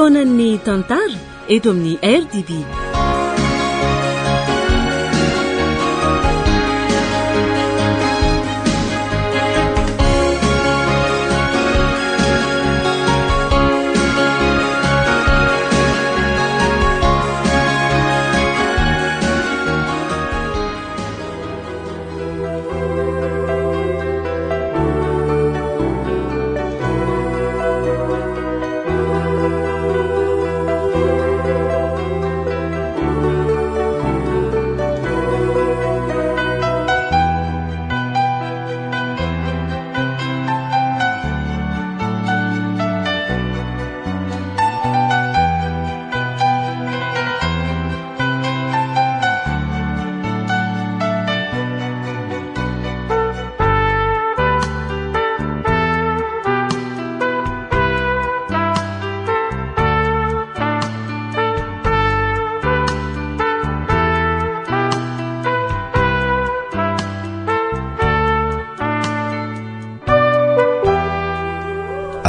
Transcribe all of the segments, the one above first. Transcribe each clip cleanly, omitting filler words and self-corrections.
fotoanan'ny tantara eto amin'ny RDB.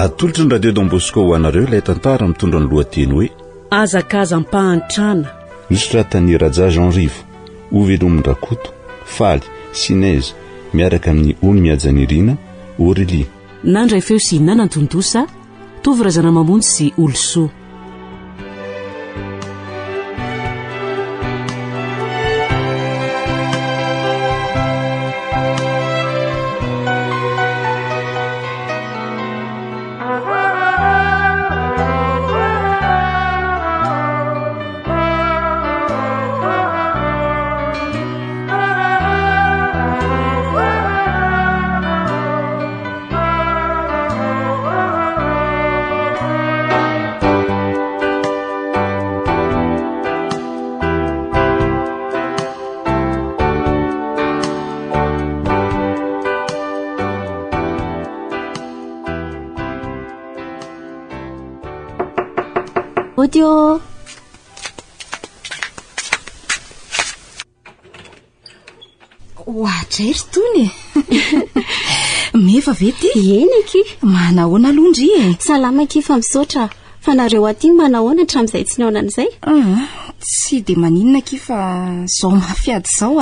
Atolotry ny radio Don Bosco ho anareo ilay tantara mitondra ny lohateny hoe azakazam-pahantrana. Misy tany Raja Jean Rivo, Ovelomin-Drakoto, Faly, Sinez miaraka amin'ny Ony Miajanirina, Aurélie. Nandray feo sy nanantondosa, tovy razana mamonjy sy Oloso. Audio. Ohatray ry tony mefa vety Eneky manahoana alondry salama kifa misaotra fa nareo aty manahoana hatramin'izay tsy naonana izay tsy de maninona kifa zao mafiady zao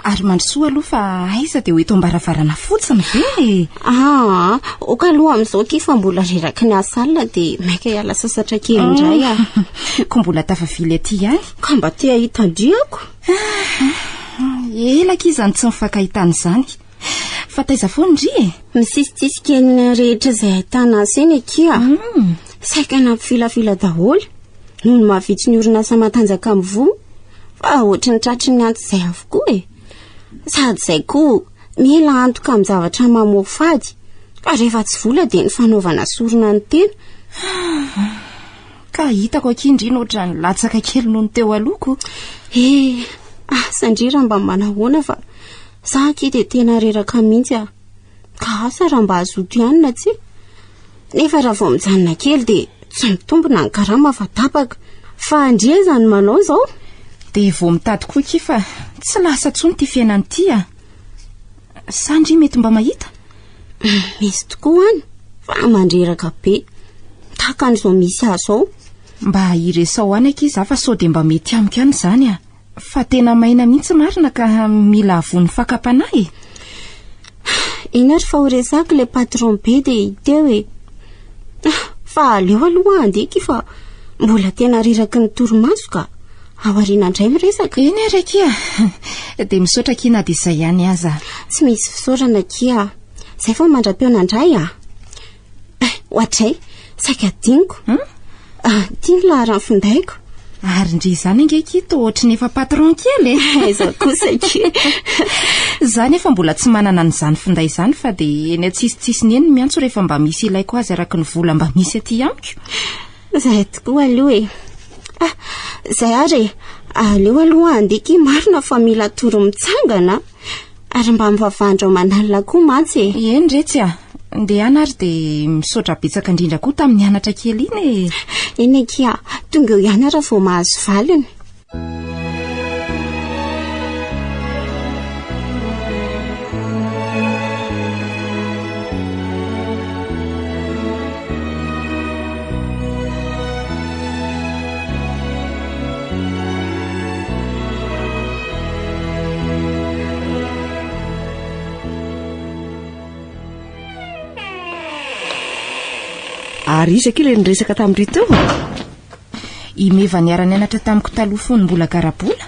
ary mandrosoa aloha fa aiza de hoe tombaravarana fotsiny ve oka aloha amin'izao kifa mbola reraky ny asalina de maika hiala sasatra kely indray ko mbola tafavily aty ihany ka mba te ahitandriako ela kizany tsy mifankahitana izany fa taiza foana ndry misisitsisika ny rehetra izay ahitana aseny akia saika nampifilafila daholo noho ny mahavitsy ny orinasa matanjaka amin'ny voa fa ohatry ny tratry ny anto izay avokoa sady izay koa mila antoka amin'ny zavatra mamofady fa rehefa tsy vola dia ny fanaovana sorona ny tena ka hitako akindrina oatra ny latsaka kely noho ny teo aloko sandrira mba manahoana fa saky dia tena reraka mihitsy ka asa raha mba azoto ihany tsy nefa raha vao mijanona kely dia tsy mitombona ny karama fa tapaka fa andria zany manao zao dia vao mitady koa kifa tsy lasa tsony ty fiainany ty sandry mety mba mahita misy tokoa any fa mandreraka be takan'izao misy azo mba iresao any akizy fa sao dia mba mety amiko ihany izany fa tena maina mihitsy marina ka mila avony fakapanahy iny ary fa horesako le patron be dia iteo fa aleo aloha andeky fa mbola tena riraky ny torimaso ka aoriana indray miresaka eny ary kia dia misaotra kina dia izay ihany aza tsy misy fisaorana kia izay fa mandra-peona indray ohatray saika diniko tiany lahara ny findaiko ary ndry izany angekito ohatry ny efa patron kely aiza kosa ke zany efa mbola tsy manana n'izany finday izany fa dia eny atsisitsisiny eny miantso rehefa mba misy ilaiko azy araky ny vola mba misy aty amiko izay tokoa aloha izay ary aleo aloha andeky marina fa mila toro mitsangana ary mba mivavandra manalina koa mantsy eny retsy ndeha any ary dia misaotra betsaka indrindra koa tamin'ny anatra kely iny eny akia tonga eo ihany raha vao mahazo valiny Ary izy akila niresaka tamin'ry teo. Imeva niara-nianatra tamiko taloha fony mbola garabola.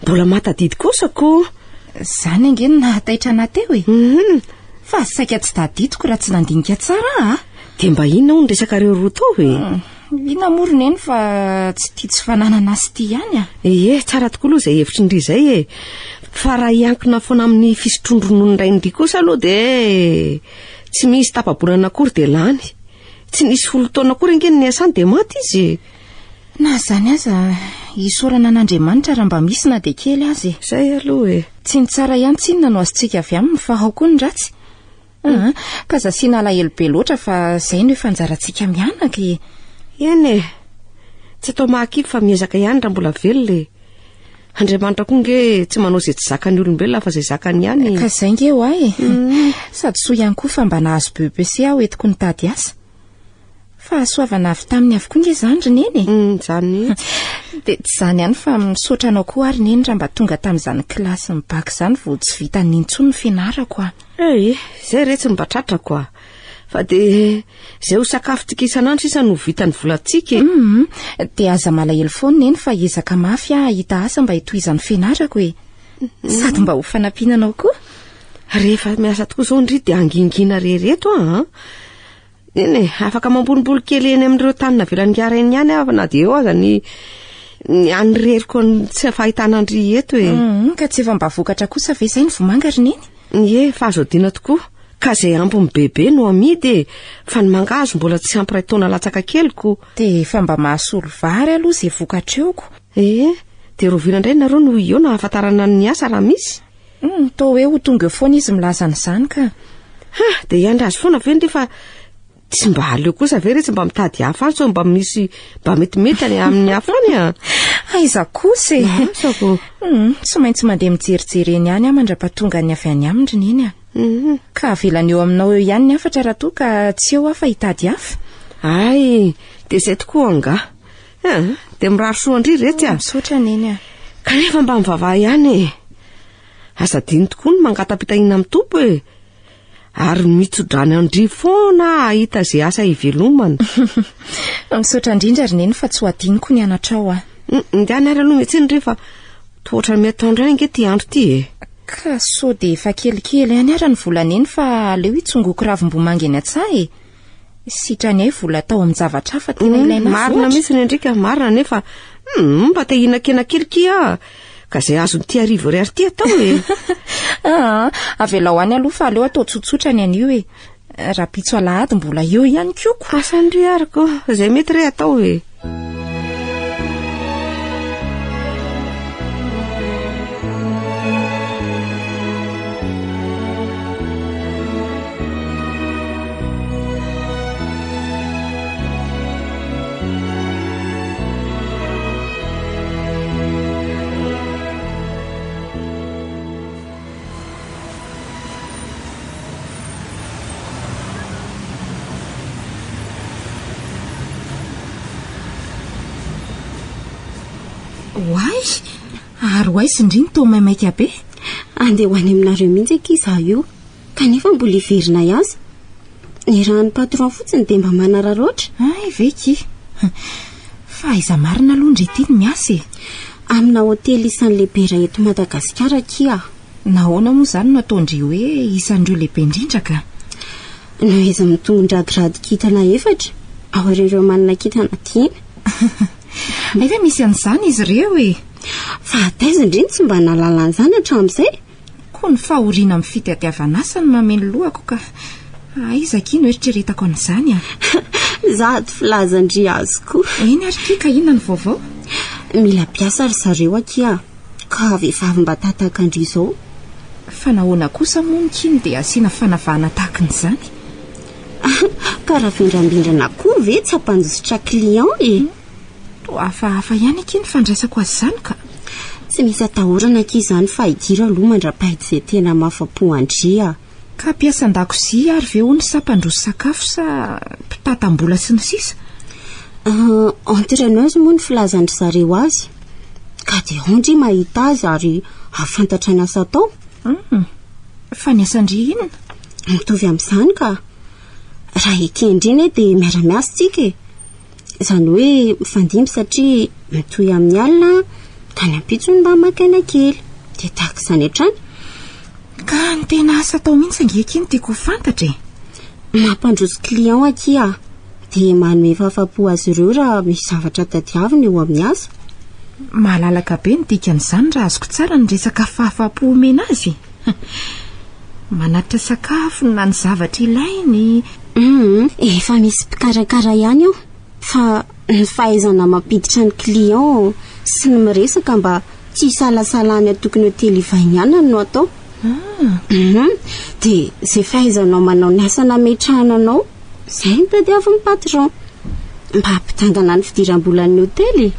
Mbola matadidy kosako. Zany angeny nahataitra ana teo e. Fa saika tsy tadidiko raha tsy nandinika tsara. Dia mba inona ho niresakareo roa tao e? Ina morona eny fa tsy tia tsy fananana azy ty ihany. Tsara tokoa aloha izay hevitry ndry izay e. Fa raha iankina foana amin'ny fisotrondronono iray indry kosa aloha dia tsy misy tapabolana akory dia lany. Tsy nisy folo-taona akory angeny ny asany dia maty izy. Na zany aza isorana an'Andriamanitra raha mba misy na dia kely azy. Izay aloha e. Tsy ny tsara ihany tsinona no azontsika avy aminy fa ao koa ny ratsy. Ka zasiana alahelo be loatra fa izay no efa anjarantsika mianaka e. Eny e. Tsy atao mahakivy fa miezaka ihany raha mbola velona e. Andriamanitra koa nge tsy manao izay tsy zakany olombelona fa izay zakany ihany. Ka izay nge ho ahy sady soa ihany koa fa mba nahazo BBC aho entiko nitady asa. Fa soavana avy taminy avokoa nge zany ry neny. Zany dia tsy zany ihany fa misaotra anao koa ary neny raha mba tonga tamin'izany kilasy mibaka izany vao tsy vita nintsony ny fianarako a. Izay re tsy mba tratrako a. Fa dia izay ho sakafo-tsika isan'andro sisa no vita ny volantsika e. Dia aza malahelo foana neny fa ezaka mafy hita asa mba hitohizan'ny fianarako e. Sady mba ho fanampinanao koa. Rehefa miasa tokoa izao ndry dia angingina rehereto eny afaka mambonimbony kely eny amin'ireo tanina velan'ny arainy ihany aho na dia eo aza ny anyreriko tsy fahitana andry eto e. Ka tsy efa mba vokatra kosa ve izay ny vomanga ry neny? Fa azo adina tokoa. Ka izay ambony bebe no amidy fa ny mangahazo mbola tsy ampiray taona latsaka keliko. Dia efa mba mahasolo vary aloha izay vokatra eoko. Dia rovina indray nareo no eo na hafantarana ny asa raha misy. Tao hoe ho tonga eo foana izy milaza n'izany ka. Dia iandra azy foana ve ndry fa tsy mba aleo kosa ve tsy mba mitady hafa azy mba misy mba metimety any amin'ny hafa any a. Aiza kosa e. Tsy maintsy mandeha mijerijery eny ihany mandra-pahatonga ny avy any aminy ry neny a. Ka avelany eo aminao eo ihany ny afatra raha toa ka tsy eo afa hitady hafa. Dia izay tokoa anga. Dia mirary soa ndry retsy a. Misaotra neny a. Kanefa mba mivavaha ihany e. Asa diny tokoa ny mangatapitahina amin'ny tompo e. Ary mitsodrany andry foana ahita izay asa hivelomana. Misaotra indrindra ry neny fa tsy ho adiniko ny anatrao a. Indiany ary aloha mihitsy ndry fa tohatra ny mety andro ange ty andro ty e. Ka so dia efa kelikely ihany ara ny volana eny fa aleo hitsongoko ravim-bomanga eny an-tsaha e. Sitrany ahy vola tao amin'ny zavatra hafa tena ilaina marina mihitsy ny endrika marina nefa mba te hihinan-kena keliky ka izay azo ny arivo ariary ty atao e. Avela ho any aloha fa aleo atao tsotsotra ny an'io e. Raha pitso alahady mbola eo ihany koako. Asandry ariko izay mety re atao e. Hoay, ary hoay sy ndriny tao maimaika be. Andeha ho any aminareo mihitsy ankiza io. Kanefa mbola hiverina iaza. Ny rahan'ny patron fotsiny dia mba manararoatra. Veky. Fa aiza marina aloha ndry ity ny miasa e. Amina hotely isan'ny lehibe raha eto Madagasikara kia. Nahoana moa izany no ataondry hoe isan'ireo lehibe indrindra ka? No izy mitondra grady kintana 4 aorian'ireo manana kintana 10. Efa misy an'izany izy ireo e. Fa ataiza indriny tsy mba nalala an'izany hatramin'izay. Koa ny fahoriana amin'ny fitadiavana asa no mameno lohako ka aiza kino eritreretako an'izany a. Zato filazandry azy koa. Eny ary kika inona ny vaovao? Mila piasa ry zareo akia ka vehivavy mba tataka andry izao. Fa nahoana kosa moa ny kino dia asiana fanavahana tahakan'izany? Ka raha vindrambindrana koa ve tsy hampanjosotra client e. Hafahafa ihany kino fandraisako azy izany ka. Tsy misy atahorana akia izany fa hidira aloha mandra-pahaity izay tena mahafa-po andria. Ka piasa an-dakozia ary ve ho ny sampandroso sakafo sa mpitatam-bola sy ny sisa? Entraîneuse moa ny filazandry zareo azy. Ka dia ondry mahita azy ary afantatra ny asa atao. Fa ny asandry inona? Mitovy amin'izany ka. raha ekendriny dia miara-miasa tsika izany hoe mifandimby satria mitoy amin'ny alina tany ampitsony mba makaina kely dia tahaka izany hatrany. Ka ny tena asa tao mihitsy angekiny tiako fantatra mampandroso client akia dia manome fahafapo azy ireo raha misy zavatra tadiavina eo amin'ny asa. Mahalalaka be ny dikan'izany raha azoko tsara ny resaka fahafapo omena azy. Manatitra sakafo na ny zavatra ilainy. Efa misy mpikarakara ihany ao fa ny fahaizana mampiditra ny client sy ny miresaka mba tsy salasalany atokony hotely vainiana no atao. Dia izay fahaizanao manao ny asa nametrananao izay ny tadiavin'ny patron mba hampitangana ny fidiram-bolan'ny hotely.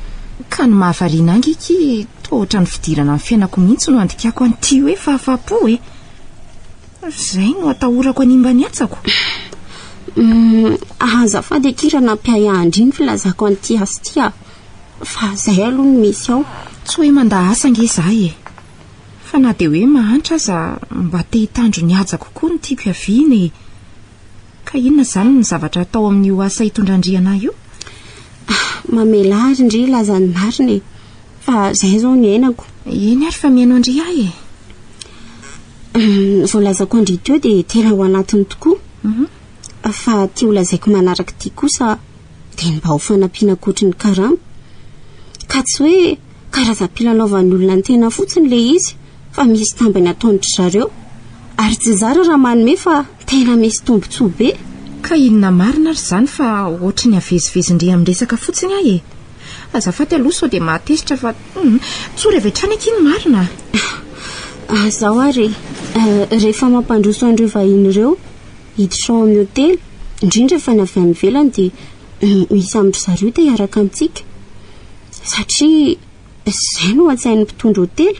Ka ny mahavariana angiky tohatra ny fidirana amin'ny fiainako mihitsy no andikako an'ity hoe fahafapo izay no atahorako animba ny atsako. Azafady akira nampiahiandriny filazako an'ity asa ity fa izay aloha no misy ao. Tsy hoe manda asa nge zahay fa na dia hoe mahantra aza mba te hitandro ny haja kokoa ny tiako haviana ka inona izany ny zavatra atao amin'io asa hitondrandriana io? Mamela ary ndry lazany marina fa izay zao ny ainako. Eny ary fa mihaino andry ahy voalazako andry teo dia tena ho anatiny tokoa. Fa tia ho lazaiko manaraka ity kosa dia mba ho fanampiana koatry ny karama ka tsy hoe karazam-pilalaovan'ny olona ny tena fotsiny le izy fa misy tambany ataon'ny zareo ary tsy zara raha manome fa tena misy tombontsoa be. Ka inona marina ary izany fa ohatry ny avezivezindre amin'ny resaka fotsiny ahy azafady aloha sao dia mahatezitra fa tsory avy hatrany akiny marina. Zaho ary rehefa mampandroso an'ireo vahiny ireo hiditra ao amin'ny hotely indrindra fa ny avy any ivelany dia misy amin'ny zareo dia hiaraka amintsika satria izay no atsain'ny mpitondra hotely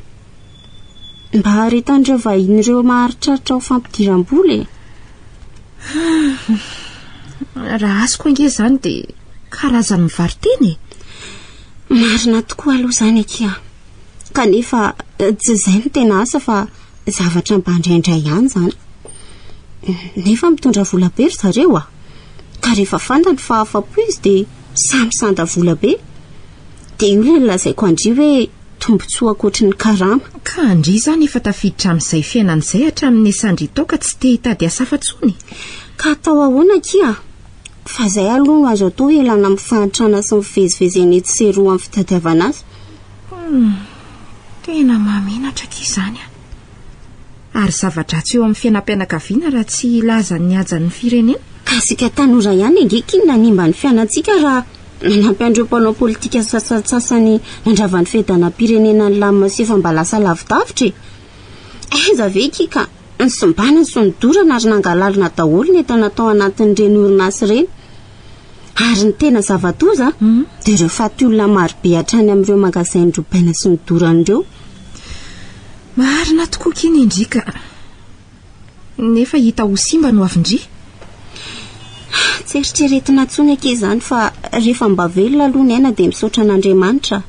mba haretan'ireo vahiny ireo maharitraritra ao fampidiram-bola. Raha azoko ange izany dia karazany mivariteny marina tokoa aloha izany akia kanefa tsy izay no tena asa fa zavatra mba indraindray ihany izany nefa mitondra vola be ry zareo ka rehefa fantany fa afa-po izy dia samy sanda vola be dia io ilay lazaiko andry hoe tombontsoa akoatry ny karama. Ka andry izany efa tafiditra amin'izay fiainan'izay hatramin'ny sandry tao ka tsy te hitady asa afa-tsony ka atao ahoana akia fa izay aloha no azo atao elana amin'ny fahantrana sy mivezivezeny etsy sy eroa amin'ny fitadiavana azy. Tena mamenatra k'izany ary zavatra tsy eo amin'ny fiainam-pianakaviana raha tsy ilaza ny hajan'ny firenena. Ka sika tanora ihany engekiny nanimba ny fiainantsika raha nanampy an'ireo mpanao politika sasatsasany nandravan'ny fiadanam-pirenena ny lamina sy efa mba lasa lavidavitra aiza ve kika ny sombana sy ny dorana ary nangalalina daholo ny entana tao anatin'ireny orinasy ireny ary ny tena zavatoza dia ireo faty olona marobe hatrany amin'ireo magasin robaina sy ny doran'ireo. Marina tokoa kiny indrika nefa hita ho simba no avindry. Tsy eritreretina tsony ake izany fa rehefa mba velona aloha ny aina dia misaotra an'Andriamanitra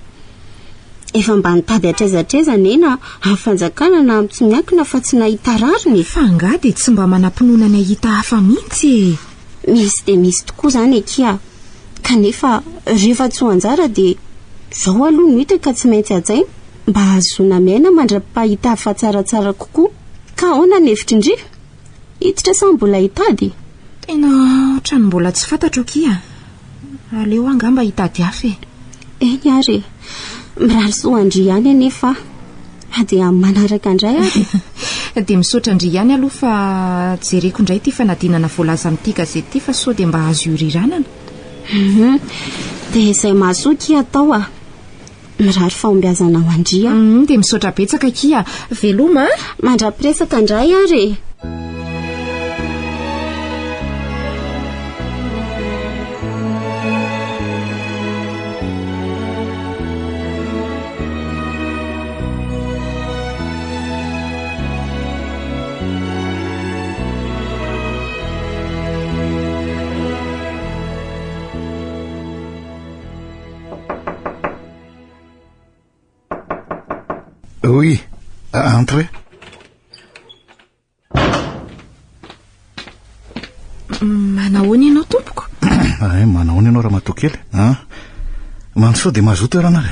efa mba nitady atraizatraiza nena amin'ny fanjakana na amin'ny tsy miankina fa tsy nahita rariny. Fa nga dia tsy mba manam-pinoana ny ahita hafa mihitsy. Misy dia misy tokoa izany akia kanefa rehefa tsy ho anjara dia izao aloha no hita ka tsy maintsy ajaina mba ahazoana miaina mandra-pahita hafa tsaratsara kokoa. Ka ahoana ny hevitra indry? Hiditra sa mbola hitady? Tena ohatrany mbola tsy fantatro kia aleo angamba hitady hafa eny ary mirary soandry ihany anefa dia manaraka indray ary dia misaotra indry ihany aloha fa jereko indray ity fanadinana voalaza amin'ity gazety ity fa sao dia mba azo iorirana. Dia izay mahasoa kia atao mirary fahombiazana ho andria. Dia misaotra betsaka kia veloma mandra-piresaka indray ary. Oui, entre. Manahoana ianao tompoko? Manahoana ianao raha matokely? Mansoa dia mazoto iarana re.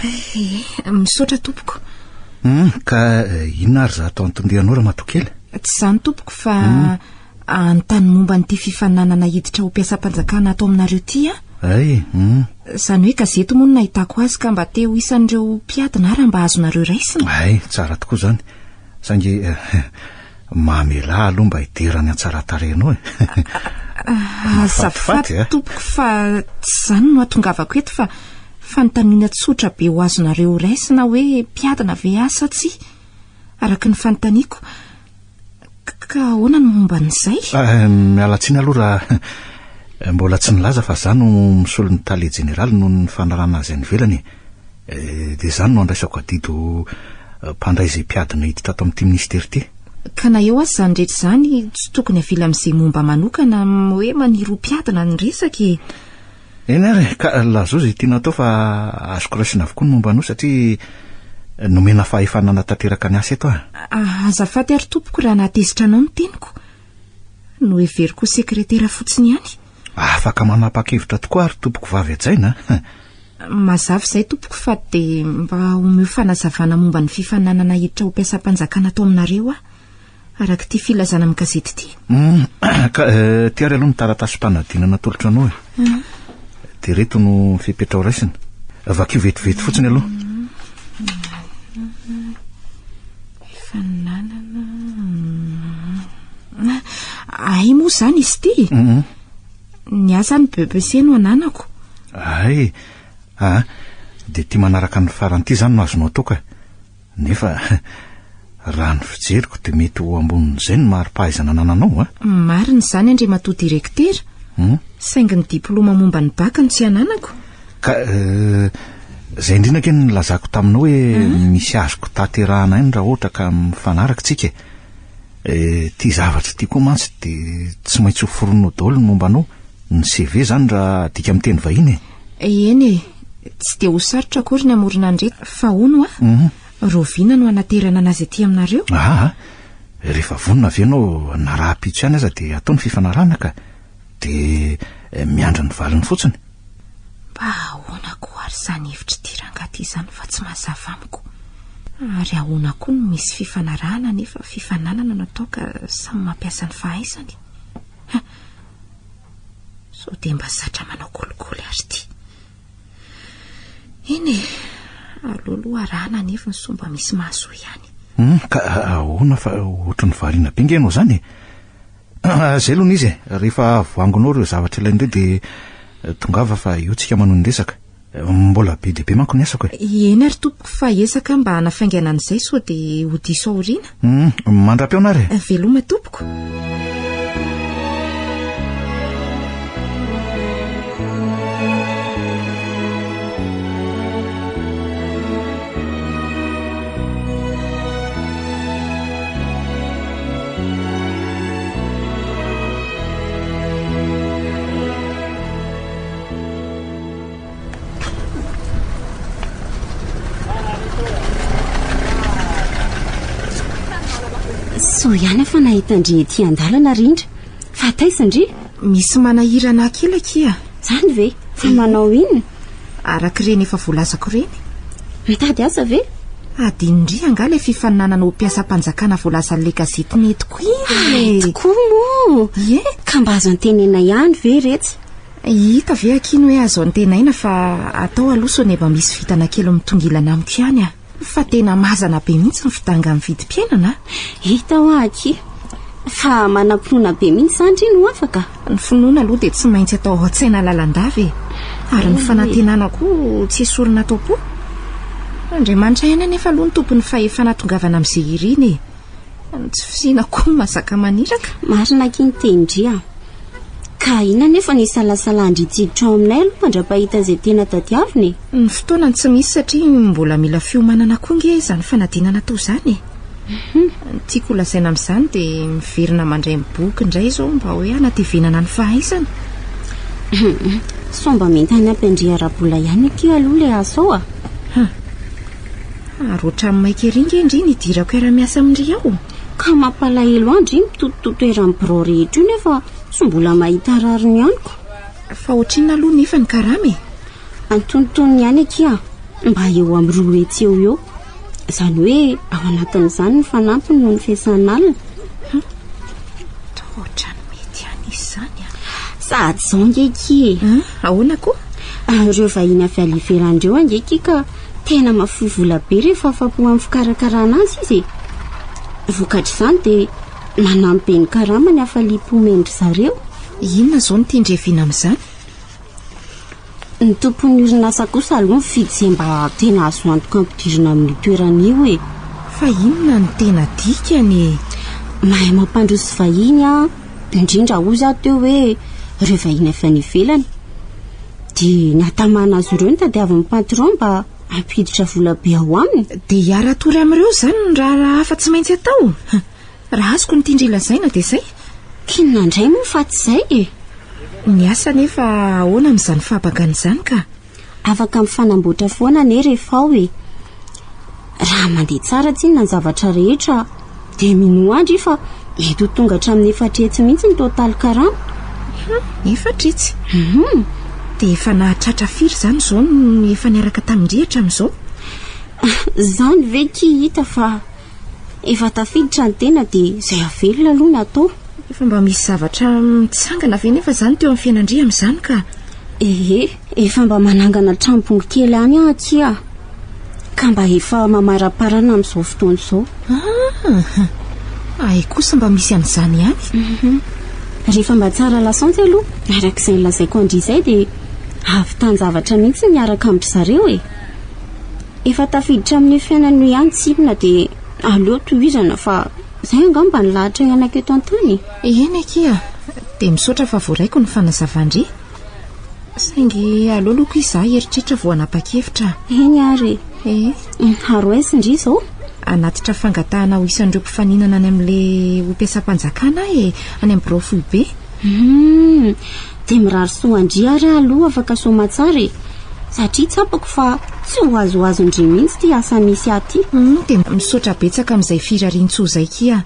Misaotra tompoko. Ka inona ary za atao antondehanao raha matokely? Tsy izany tompoko fa anontany momba n'ity fifaninanana hiditra ho mpiasam-panjakana ato aminareo ity Izany hoe gazety moa no nahitako azy ka mba te ho isan'ireo mpiadina raha mba azonareo raisina. Tsara tokoa izany. Saingy mamela aloha mba hiderany an-tsaratarenao Azafady tompoko fa tsy izany no atongavako eto fa fanontaniana tsotra be ho azonareo raisina hoe mpiadina ve asa tsia araka ny fanontaniako. Ka ahoana no momba n'izay? Miala tsiny aloha raha mbola tsy nilaza fa izany no misolo ny tale jeneraly noho ny fanarana azy any ivelany. Dia izany no andraisako adido mpandray izay mpiadina hiditra ato amin'ity ministera ity. Ka na eo azy izany rehetra izany tsy tokony avila amin'izay momba manokana hoe maniry ho mpiadina ny resaka. Eny ary ka lazao izay tiana atao fa azoko raisina avokoa ny momba anao satria nomena fahefanana tanteraka ny asa eto Azafady ary tompoko raha nahatezitra anao ny teniko. No heveriko sekretera fotsiny ihany. Afaka manapa-kevitra tokoa ary tompoko vavy ajaina. Mazava izay tompoko fa dia mba omeo fanazavana momba ny fifaninanana hiditra ho mpiasam-panjakana atao aminareo araka ity filazana amin'ny gazety ity. Tiary aloha ny taratasy mpanadinana tolotra anao dia reto no fipetra ho raisina. Vakio vetivety fotsiny aloha. Ay moa izany izy ity. Ny asa ny BBC no ananako. Dia tia manaraka ny faran'ity izany no azonao toka. Nefa raha ny fijeriko dia mety ho ambonin'izay ny mari-pahaizana anananao Marina izany Andriamatoa direktera. Saingy ny diploma momba ny baka no tsy ananako. Ka izay indrindra ke ny lazako taminao hoe misy azoko tanterahana iny raha ohatra ka mifanaraka tsika. Tia zavatra tia koa mantsy dia tsy maintsy ho foronao daholo ny momba anao. Ny CV izany raha dika amin'ny teny vahiny. Eny tsy dia ho sarotra akory ny amorona andreto fa hono Roviana no anaterana anazy aty aminareo. Rehefa vonona avy ianao na raha pitso ihany aza dia atao ny fifanarana ka dia miandra ny valiny fotsiny. Mba ahoana koa ary izany hevitra tirangaty izany fa tsy mazava amiko. Ary ahoana koa no misy fifanarana nefa fifananana natao ka samy mampiasa ny fahaizany. So dia mba zatra manao kolikoly ary ity. Eny aloloha arahana nefa ny somba misy mahasoa ihany. Ka ahoana fa ohatry ny variana be ngenao izany. Izay aloha n'izy rehefa voangonao ireo zavatra ilain'ireo dia tongava fa io tsika manao ny resaka. Mbola be dia be manko ny asako. Eny ary tompoko fa esaka mba hanafaingana an'izay so dia ho diso aoriana. Mandra-peo na re. Veloma tompoko. So ihany fa nahitandry ety an-dalana rindra. Fa taisandry? Misy manahirana kely kia. Zany ve? Fa manao inona? Araka ireny efa voalazako ireny. Mitady asa ve? Adinindry anga ilay fifaninanana ho mpiasam-panjakana voalazan'ilay gazety netiko iny. Tokoa moa. Ka mba azo antenena ihany ve retsy? Hita ve akiny hoe azo antenaina fa atao aloha so neba misy vitana kely mitongilana amiko ihany fa tena mazana be mihitsy ny fidanga amin'ny vidim-piainana. Hita ho aky. Fa manam-pinoana be mihitsy andry no afaka. Ny finoana aloha dia tsy maintsy atao an-tsaina lalandava ary ny fanantenana koa tsy esorina atao po. Andriamanitra ihany nefa aloha ny tompony fahefanatongavana amin'izay iriny. Tsy fisiana koa masaka maniraka. Marina kiny tendria. Ka ina nefa ny salasalandry tsiditra ao aminay aloha mandra-pahita izay tena tadiaviny. Ny fotoana tsy misy satria mbola mila fiomanana koa nge izany fanadinana atao izany. Tiako lazaina amin'izany dia miverina mandray boky indray izao mba hoe hanatevenana ny fahaizana. Somba mentany ampandria arabola ihany akio aloha ilay asao ary ohatran'ny maika ery nge indry nidirako era-miasa amindry ao. Ka mampalahelo andry mitotototo eran'ny birao rehetra io nefa sy mbola mahita rariny ianyko. Fa ohatrinona aloha nefa ny karama e. Antonontonony ihany akia mba eo amin'ny 2 hetsy eo. Izany hoe ao anatin'izany ny fanampiny noho ny fiasan'alina. Ohatrany mety any izany a. Sady izao angeky. Ahoana koa? Ireo vahiny avy any ivelany ireo angeky ka tena mahafoy vola be rehefa afapo amin'ny fikarakarana azy izy. Vokatr'izany dia manampy be ny karama ny hafaliam-pomendry zareo. Inona izao no tendreviana amin'izany? Ny tompon'ny orinasa kosa aloha mifidy izay mba tena azo antoka ampidirina amin'ny toeran'io e. Fa inona no tena dikany? Mahay mampandroso vahiny indrindra ozy aho teo hoe ireo vahiny avy any ivelany. Dia ny atamana azy ireo ny tadiavin'ny patron mba ampiditra vola be ao aminy. Dia hiara-tory amin'ireo izany no raha hafa tsy maintsy atao. Raha azoko ny tindry lazaina dia izay. Kinona indray moa fa tsy izay e. Ny asa nefa ahoana amin'izany fahabagana izany ka? Afaka mifanamboatra foana ane rehefa ao e. Raha mandeha tsara tsinona ny zavatra rehetra dia minoandry fa mety ho tonga hatramin'ny 4 hetsy mihitsy ny totaly karama. 4 hetsy? Dia efa nahatratra firy izany izao ny efa niaraka tamindrihatra amin'izao? Izany veky hita fa efa tafiditra ny tena dia izay avelona aloha ny atao. Efa mba misy zavatra mitsangana ve nefa izany teo amin'ny fianandria amin'izany ka? Efa mba manangana trampony kely any akia. Ka mba efa mamaraparana amin'izao fotoana izao. Ay kosa mba misy an'izany ihany. Rehefa mba tsara lasantsy aloha, arak'izay lazaiko andrizay dia avy tan-javatra mihitsy niaraka amin'ny zareo e. Efa tafiditra amin'ny fiainan'io ihany tsipona dia aleo tohizana fa izay angamba ny lahatra ianako eto an-tany. Eny akia, dia misaotra fa voaraiko ny fanazavandry. Saingy aleo loko izaho eritritra vao hanapa-kevitra. Eny ary. Haro aizy indry izao. Anatitra fangatahana ho isan'ireo mpifaninana any amin'ilay mpiasam-panjakana any amin'ny birao fohy be. Dia mirary soandry ary aloha afaka soma tsara e. Satria tsapako fa tsy ho azoazo indray mihitsy ty asa misy aty. Dia misaotra betsaka amin'izay firarian-tsoa izay kia.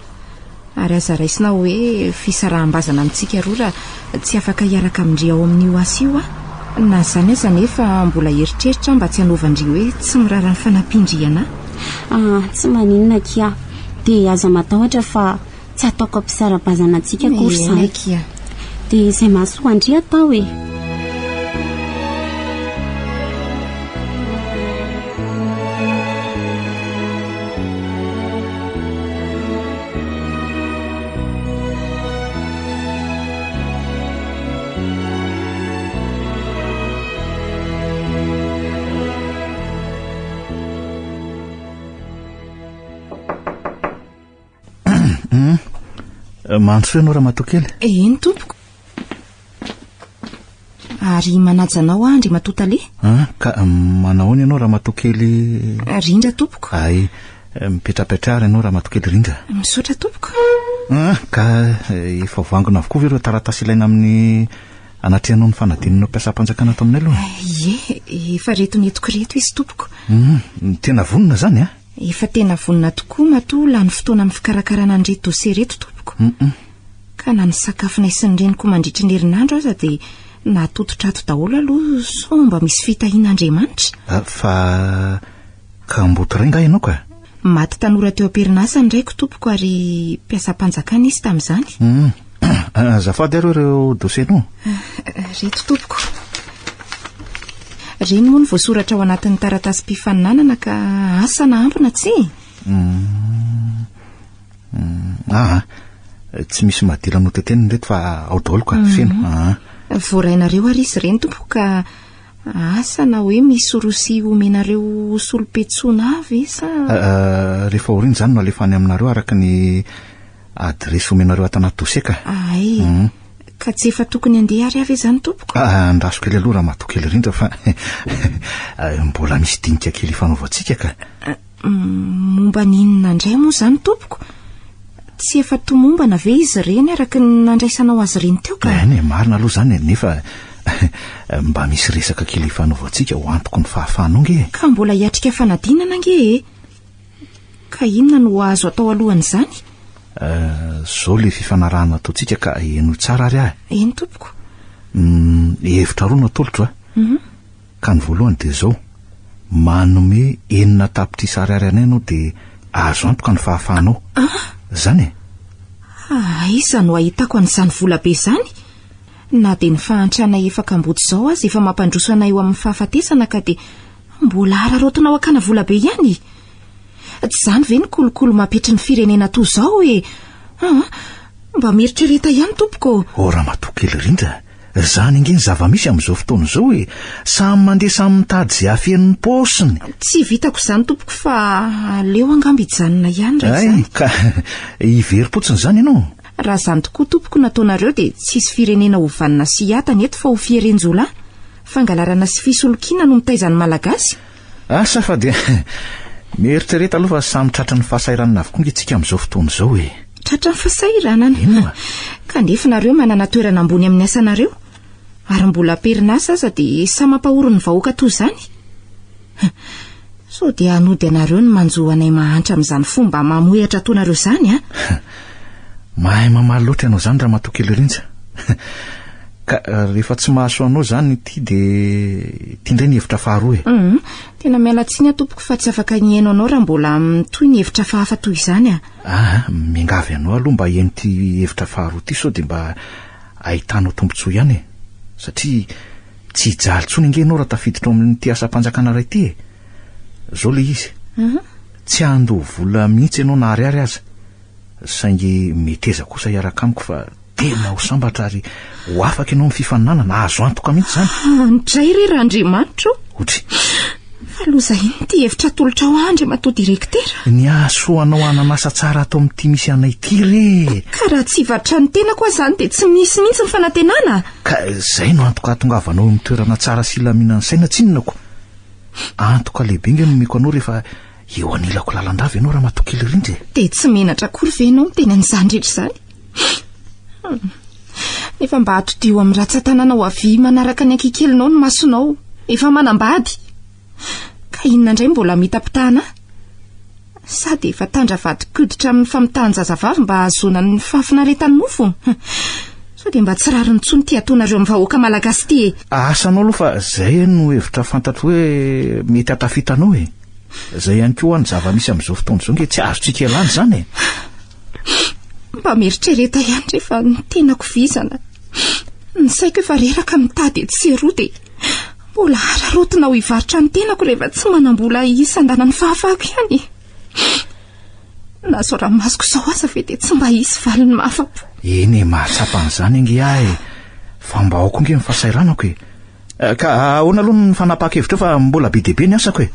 Ary aza raisina hoe fisaraham-bazana amintsika roa raha tsy afaka hiaraka amindry ao amin'io asa io na izany aza nefa mbola eritreritra mba tsy hanaovandry hoe tsy mirara ny fanampindriana. Tsy maninona kia. Dia aza matahotra fa tsy ataoko ampisara-bazana antsika kory izany. Dia izay mahasoandry atao e. Mantso ianao raha matokely? Eny tompoko. Ary manajanao andry matotale? Ka manao ianao raha matokely? Rindra tompoko. Ay, mipetrapetrara ianao raha matokely rindra. Misaotra tompoko. Ka efa voangona avokoa ve ireo taratasy ilaina amin'ny anatrehanao ny fanadinanao mpiasam-panjakana ato aminay aloha? Efa reto netiko reto izy tompoko. Tena vonona zany Efa tena vonona tokoa matoa lany fotoana amin'ny fikarakarana ny reto dosie reto tompoko. Ka na ny sakafonay sy ny reniko mandritry ny herinandro aza dia natototra ato daholo aloha so mba misy fitahian'Andriamanitra. Fa ka mboto ray nga ianao ka? Maty tanora teo am-perinasa ny raiko tompoko ary mpiasam-panjakana izy tamin'izany. Azafady ary ireo dosienao? Reto tompoko. Reny moa ny voasoratra ao anatin'ny taratasy mpifaninanana ka asa na ampina tsy? Tsy misy madila no teteny reto fa ao daholo ka feno. Voarainareo ary izy reny tompoko ka asa na hoe misy orosy omenareo solopetsoana avy sa? Rehefa oriny izany no alefa any aminareo araka ny adresy omenareo atanaty dosie ka. Ka tsy efa tokony andeha ary avy izany tompoko? Andraso kely aloha raha matokely rindra fa mbola misy dinika kely fanaovantsika ka. Momba ninona indray moa izany tompoko? Tsy efa tomombana ve izy reny araka nandraisanao azy reny teo ka? Marina aloha izany nefa mba misy resaka kely fanaovantsika ho antoko ny fahafahanao nge. Ka mbola hiatrika fanadinana nge Ka inona no azo atao alohan'izany? zao le fifanarahana ataotsika ka eno tsara ary ahy. Eny tompoko. Hevitra roa natolotra ka ny voalohany dia zao, manome 9 tapitrisa ariary anay ianao dia azo antoka ny fahafahanao. Zany e. Isa no ahitako an'izany vola be zany. Na dia ny fahantrana efaka ambody zao azy efa mampandroso anay eo amin'ny fahafatesana ka dia mbola ararotonao akana vola be ihany. Tsy zany ve ny kolokolo mampetry ny firenena toy zao e? Mba mieritrereta ihany tompoko. Ora matokely rindra. Zany ingeny zava-misy amin'izao fotoana izao e. Samy mandeha samy mitady izay afen'ny paosiny. Tsy vitako izany tompoko fa aleo angamba hijanona ihany izany. Ka hivery-potsiny zany ianao. Raha zany tokoa tompoko nataonareo dia tsisy firenena hovanina sy hiatana eto fa ho fierenjola. Fangalarana sy fisolokiana no mitaizany malagasy. Safady mieritrereta aloha fa samy tratra ny fahasairanana avokoa nge tsika amin'izao fotoana izao e. Tratra ny fahasairanana. Kanefa nareo manana toerana ambony amin'ny asanareo. Ary mbola perinasa aza dia sa mampahoro ny vahoaka toy izany. So dia hanody anareo ny manjo anay mahantra amin'izany fomba mamoehatra ataonareo izany mahay mamaly loatra ianao zany raha matokely rindra. Ka rehefa tsy mahaso anao zany ity dia tindray ny hevitra faharoa e. Tena miala tsiny tompoko fa tsy afaka nihaino anao raha mbola toy ny hevitra fahafa toy izany miangavy anao aloha mba hihaino ty hevitra faharoa ty so dia mba ahitanao tombotsoa ihany e. Satria tsy hijaly tsony inge ianao raha tafiditra ao amin'ny ty asa-panjakana ray ty e. Zao le izy. Tsy andoha vola mihitsy ianao na ariary aza. Saingy meteza kosa hiaraka amiko fa tena ho sambatra ary ho afaka ianao amin'ny fifaninana azo antoka mihitsy zany. Ndray re Andriamanitra. Otry. Fa loza iny ty hevitra tolotra ho Andriamanitra direktera. Ny asoanao ananasa tsara atao amin'ity misy anay ity re. Ka raha tsy vatra ny tena koa zany dia tsy misy mihitsy ny fanantenana. Ka zay no antoka hatongavanao amin'ny toerana tsara sy laminana saina tsinonako. Antoka lehibe nge nomeko anao rehefa eo anilako lalandava ianao raha matokely rindra. Dia tsy menatra akory ve ianao tena n'izany rehetra izany. Nefa mba hatodio amin'ny ratsan-tananao avy manaraka ny ankikelinao ny masonao. Efa manambady. Ka inona indray mbola mitapitahana? Sady efa tandra-vady koditra amin'ny famitahan zazavavy mba hahazoana ny fahafinaretan'ny mofo. So dia mba tsy rariny tsony ty ataonareo amin'ny vahoaka malagasy ty e. Asanao aloha fa zay no hevitra fantatro hoe mety hatafitanao e. Zay ihany koa ny zava-misy amin'izao fotoana izao nge tsy azotsika elany zany e. Mba mieritrereta ihany rehefa ny tenako vizana. Ny saiko efa reraka mitady etsy sy eroa dia mbola ararotina ho hivarotra ny tenako rehefa tsy manambola isan-dana ny fahafahako ihany. Na sora masoko izao aza ve dia tsy mba hisy valiny mahafapo. Eny e, mahatsapa an'izany inge ahy fa mba aoko inge mifahasairanako e. Ka ahoana aloha ny fanapaka-hevitra fa mbola be dehibe ny asako e.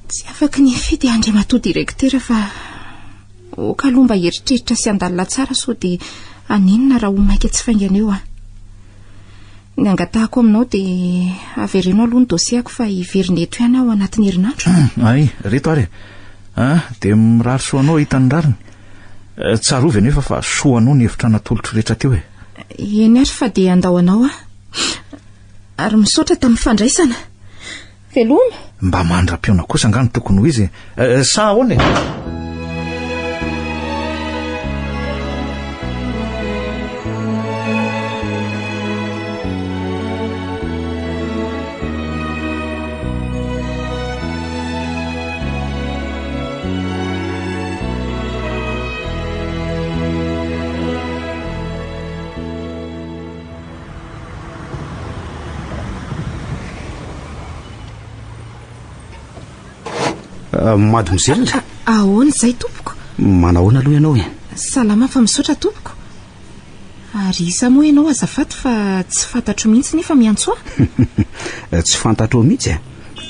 Tsy afaka ny fidy Andriamanitra direktera fa oka aloha mba heritreritra sy andalina tsara so dia aninona raha ho maika tsy faingana eo ny angatahako aminao dia averenao aloha ny dosiako fa hiverineto ihany ao anatin'ny herinandro. Ay, reto ary dia mirary soanao hitany rariny. Tsarovy nefa fa soanao ny hevitra natolotro rehetra teo e. Eny ary fa dia andao anao ary misaotra tamin'ny fandraisana. Veloma. Mba mandra-piona kosa angano tokony ho izy. Sa ahoana e? Mademoiselle. Ahoana izay tompoko? Manahoana aloha ianao e? Salama fa misaotra tompoko. Ary isa moa ianao azafady fa tsy fantatro mihitsy nefa miantso Tsy fantatro mihitsy e?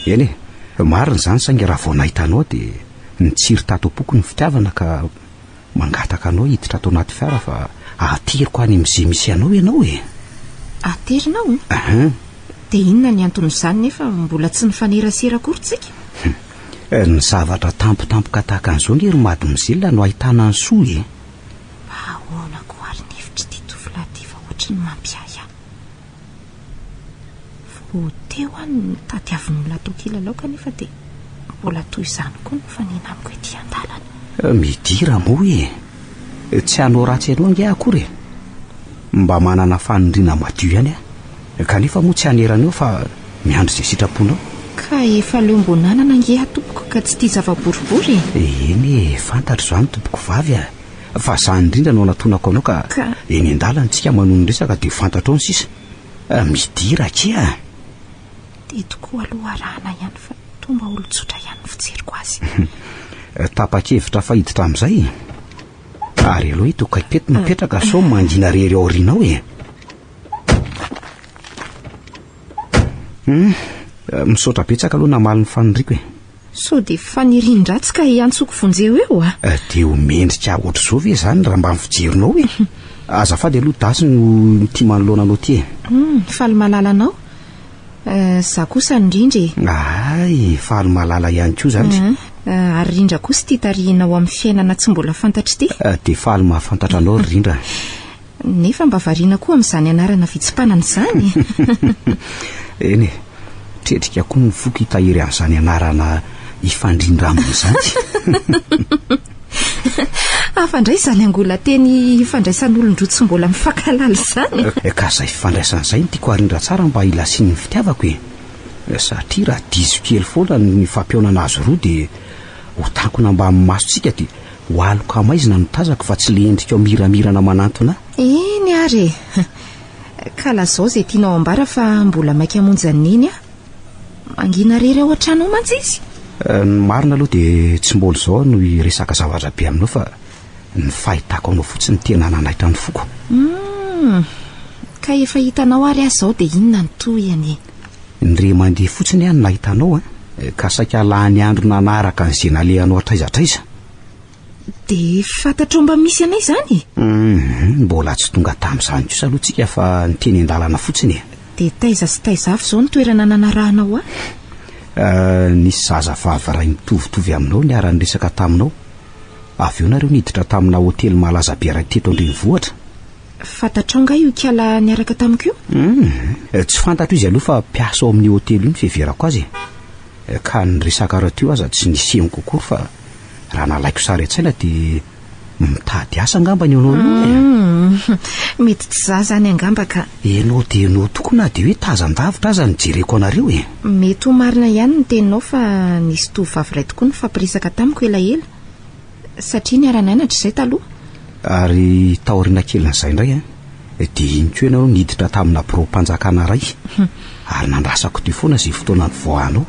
Eny e, marina zany saingy raha vao nahitanao dia nitsiry tato am-poko ny fitiavana ka mangataka anao hiditra ato anaty fiara fa ateriko any amin'izay misy anao ianao e. Aterinao? Dia inona ny anton'izany nefa mbola tsy nifanerasera akory tsika? Ny zavatra tampotampoka tahaka an'izao nge ry mademoiselle no ahitana ny soa e. Ahoana ko ary ny hevitra ty tovolahy ty fa ohatry ny mampiaya. Vao teo any tadiavin'olona toa kilalao kanefa dia mbola toy izany koa no fanina amiko ety an-dalana. midira moa tsy hanao ratsy ianao nge akory mba manana fanondrina madio ihany kanefa moa tsy hanerana eo fa miandro izay sitraponao ka efa leo mbonanana nge tompoko ka tsy tia zava-boribory eny fantatro izany tompoko vavy fa zany indrindra no anatonako anao ka eny an-dalantsika manony resaka dia fantatro ao ny sisa midira kia dia tokoa aloha arahana ihany fa tomba olon-tsotra ihany fijeriko azy tapa-kevitra fahiditra amin'izay ary aloha ito kaikety mipetraka so mangina rery ao rinao misaotra betsaka aloha namaly ny fanondriko so dia fanirian-dratsy ka hiantsoko vonjeo eo dia homendrika ohatr' izao ve zany raha mba mifijerinao azafady aloha dasy no tia manoloananao ty faly malalanao za kosa indrindra ay faly malala ihany koa zany ary rindra kosa tia tarihinao amin'ny fiainana tsy mbola fantatry ty dia faly mahafantatra anao rindra nefa mba variana koa amin'izany anarana vitsipana izany eny tretrika koa ny foky hitahiry amin'izany anarana ifandrindra amin'izany afandray izany angola teny ifandraisan'olon-droa tsy mbola mifankalala izany ka izay fifandraisan'izay no tiako harindra tsara mba ilasiany ny fitiavako satria raha diso kely foana ny fampiaonana azy roa dia ho tankona mba amin'ny masontsika dia ho aloka maizina no tazako fa tsy leendrika ao miramirana manantona eny ary ka lazao izay tianao ambara fa mbola maika hamonjan'iny mangina rery ao an-trano mantsy izy ny marina aloha dia tsy mbola izao no iresaka zavatra be aminao fa ny fahitako anao fotsiny tena nanaitra ny foko ka efa hitanao ary azy zao dia inona ny toyany ndre mandeha fotsiny ihany nahitanao ka saika lany andro nanaraka an'izay nalehanao atraizatraiza dia fantatro mba misy anay izany mbola tsy tonga tamin'izany kosa aloha tsika fa nyteny an-dalana fotsiny dia taiza sy taizavy izao ny toerana nanarahanao nisy zaza vavy ray mitovitovy aminao ny ara-ny resaka taminao avy eo nareo niditra tamina hotely malaza be ray teto andrenivohitra fantatrao nga io kiala niaraka tamiko io tsy fantatro izy aloha fa mpiasa ao amin'ny hotely io ny fiheverako azy ka ny resaka rahateo aza tsy nisehony kokory fa raha nalaiko sary an-tsaina dia mitady asa angamba ny anao aloha mety tsy za zany angamba ka enao dia enao tokony na dia hoe tazan-davitra aza nijereko anareo mety ho marina ihany ny teninao fa nisy tovavy ray tokoa ny fampiresaka tamiko elaela satria ny aranainatra izay taloha ary taoriana kelin'izay indray dia iny koa ianao niditra tamina biro-mpanjakana ray ary nandrasako ty foana izay fotoana ny voanao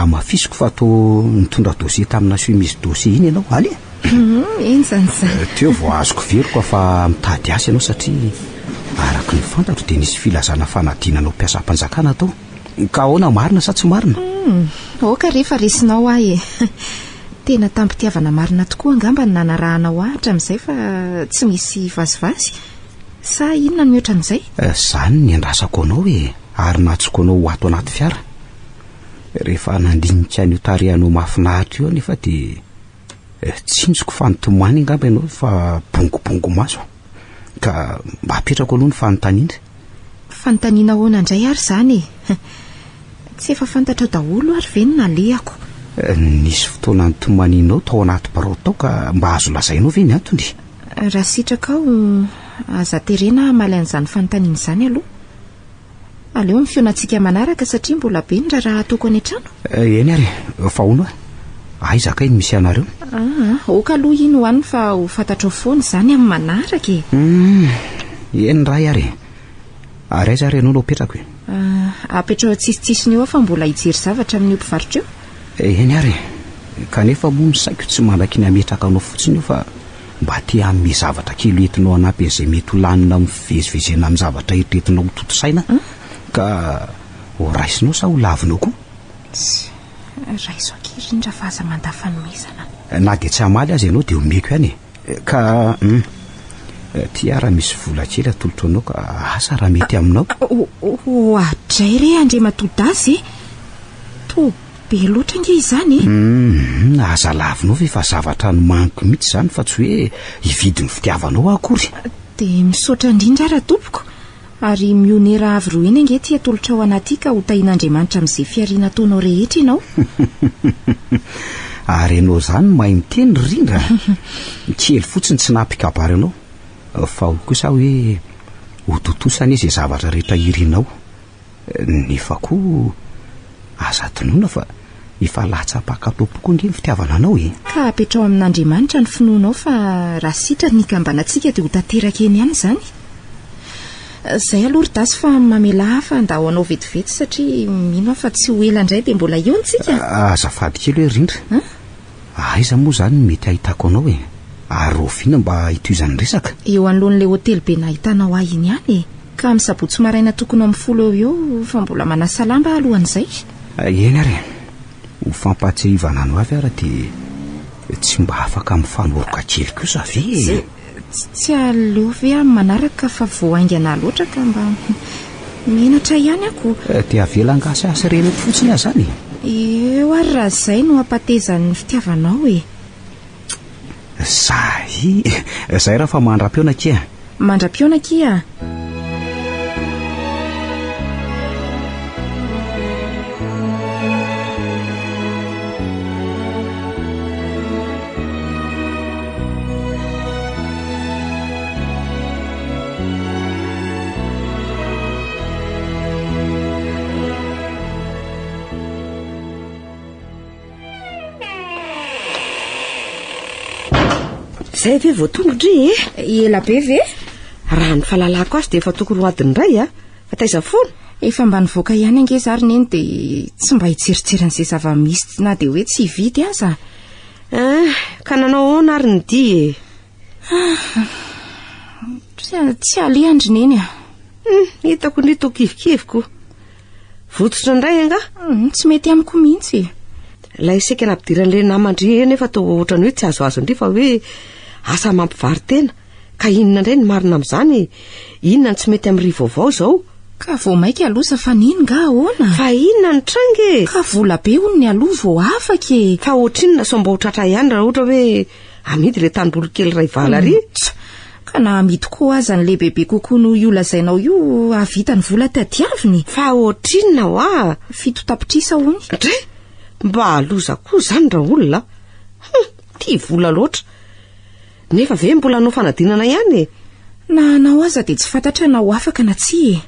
mafisiko fa atao nitondra dosie tamina suimise dosie iny ianao aly eny zany zany teo vao azoko veriko fa mitady asa ianao satria araka ny fantatro dia nisy filazana fanadinanao mpiasa-mpanjakana tao ka ahoana marina sa tsy marina oka rehefa resinao ahy tena tampitiavana marina tokoa angamba ny nanarahanao ahatra amin'izay fa tsy misy vazivazy sa inona ny mihoatra an'izay zany ny andrasako anao ary natsoko anao ho ato anaty fiara rehefa nandinika ny tarehanao mahafinaritra eo nefa dia tsinjoko fanotomany angamba ianao fa bongobongo maso ka mba apetrako aloha ny fanontaniana fanontaniana ahoana indray ary izany tsy efa fantatrao daholo ary ve ny nalehako nisy fotoana ny tomanianao tao anaty barao tao ka mba azo lazainao ve ny antony raha sitraka ao aza terena malain'izany fanontaniana izany aloha aleo ny fionantsika manaraka satria mbola be ny raha ataoko any an-trano eny ary fa hono aizaka iny misy anareo oka aloha iny hoany fa ho fantatrao foana izany amin'ny manaraka eny ray ary aiza ary ianao no apetrako apetrao tsisitsisiny eo fa mbola hijery zavatra amin'ny mpivarotra eo eny ary kanefa moa ny saiko tsy malaky ny ametraka anao fotsiny eo fa mba tia amin'ny zavatra kely entinao anampy izay mety ho lanina mivezivezena amin'ny zavatra eritretinao ho toto saina ka ho raisinao sa ho lavinao koa raiso akirindra fa aza mandafanomezana na dia tsy hamaly azy ianao dia homeko ihany ka tia raha misy vola kely atolotra anao ka asa raha mety aminao adray re andre matodazy to be loatra nge izany aza lavinao ve fa zavatra no maniko mihitsy izany fa tsy hoe hividy ny fitiavanao akory dia misaotra indrindra raha tompoko ary mionera avy roa eny ange ty atolotra ao anaty ka ho tahin'Andriamanitra amin'izay fiariana ataonao rehetra ianao ary ianao zany mahay miteny rindra kely fotsiny tsy nampikabary anao fa ho kosa hoe hototosany izay zavatra rehetra irinao nefa koa aza tonoina fa efa latsapakatopoko nge ny fitiavana anao ka apetrao amin'Andriamanitra ny finoanao fa raha sitra ny kambanantsika dia ho tanteraka eny ihany zany. Zay aloha ry dasy fa mamela hafa nda ho anao vetivety satria mino fa tsy ho ela indray dia mbola eo ntsika. Azafady kely hoe rindra aiza moa zany mety ahitako anao ary roviana mba hitoizany resaka. Eo anoloan'ilay hotely be nahitanao ahy iny ihany ka misabotsy maraina tokony amin'ny 10 eo fa mbola manasa lamba alohan'izay. Eny ary ho fampatsehivana ano avy ara dia tsy mba afaka mifanoroka kely kosa ve? Tsy aleo ve amin'ny manaraka fa voaingana loatra ka mba menatra ihany ako. Dia avelan-gasa asy renako fotsiny azy zany. Eo ary raha izay no ampatezan'ny fitiavanao Zay raha fa mandra-piona kia. Mandra-piona kia? Zay ve voatongotry ela be ve? Raha ny fahalalako azy dia efa tokony ho adiny iray fa taiza foana. Efa mba nivoaka ihany ange zary neny dia tsy mba hitseritsiran'izay zava-misy na dia hoe tsy hividy aza. Ka nanao ahoana ary ny dia tsy alehandry neny hitako ny tokivikiviko. Vototra indray anga? Tsy mety amiko mihitsy. Lay seka nampidiran'ilay namandry nefa tao ohatrany hoe tsy azoazo indray fa hoe asa mampivary tena. Ka inona indray ny marina amin'izany? Inona ny tsy mety amin'ny rivaovao izao? Ka vao maika alosa fa niny nga ahoana? Fa inona ny trange? Ka vola be hono ny aloha vao afaka Fa ohatrinona sao mba ho tratra ihany raha ohatra hoe amidy ilay tanimboly kely ray valary. Ka na amidy koa aza ny lehibehibe kokoa no io lazainao io avita ny vola tadiaviny. Fa ohatrinona hoa? Fito tapitrisa hony. Mba aloza koa zany raha olona. Tia vola loatra. Nefa ve mbola anao fanadinana ihany Na anao aza dia tsy fantatra na ho afaka na tsy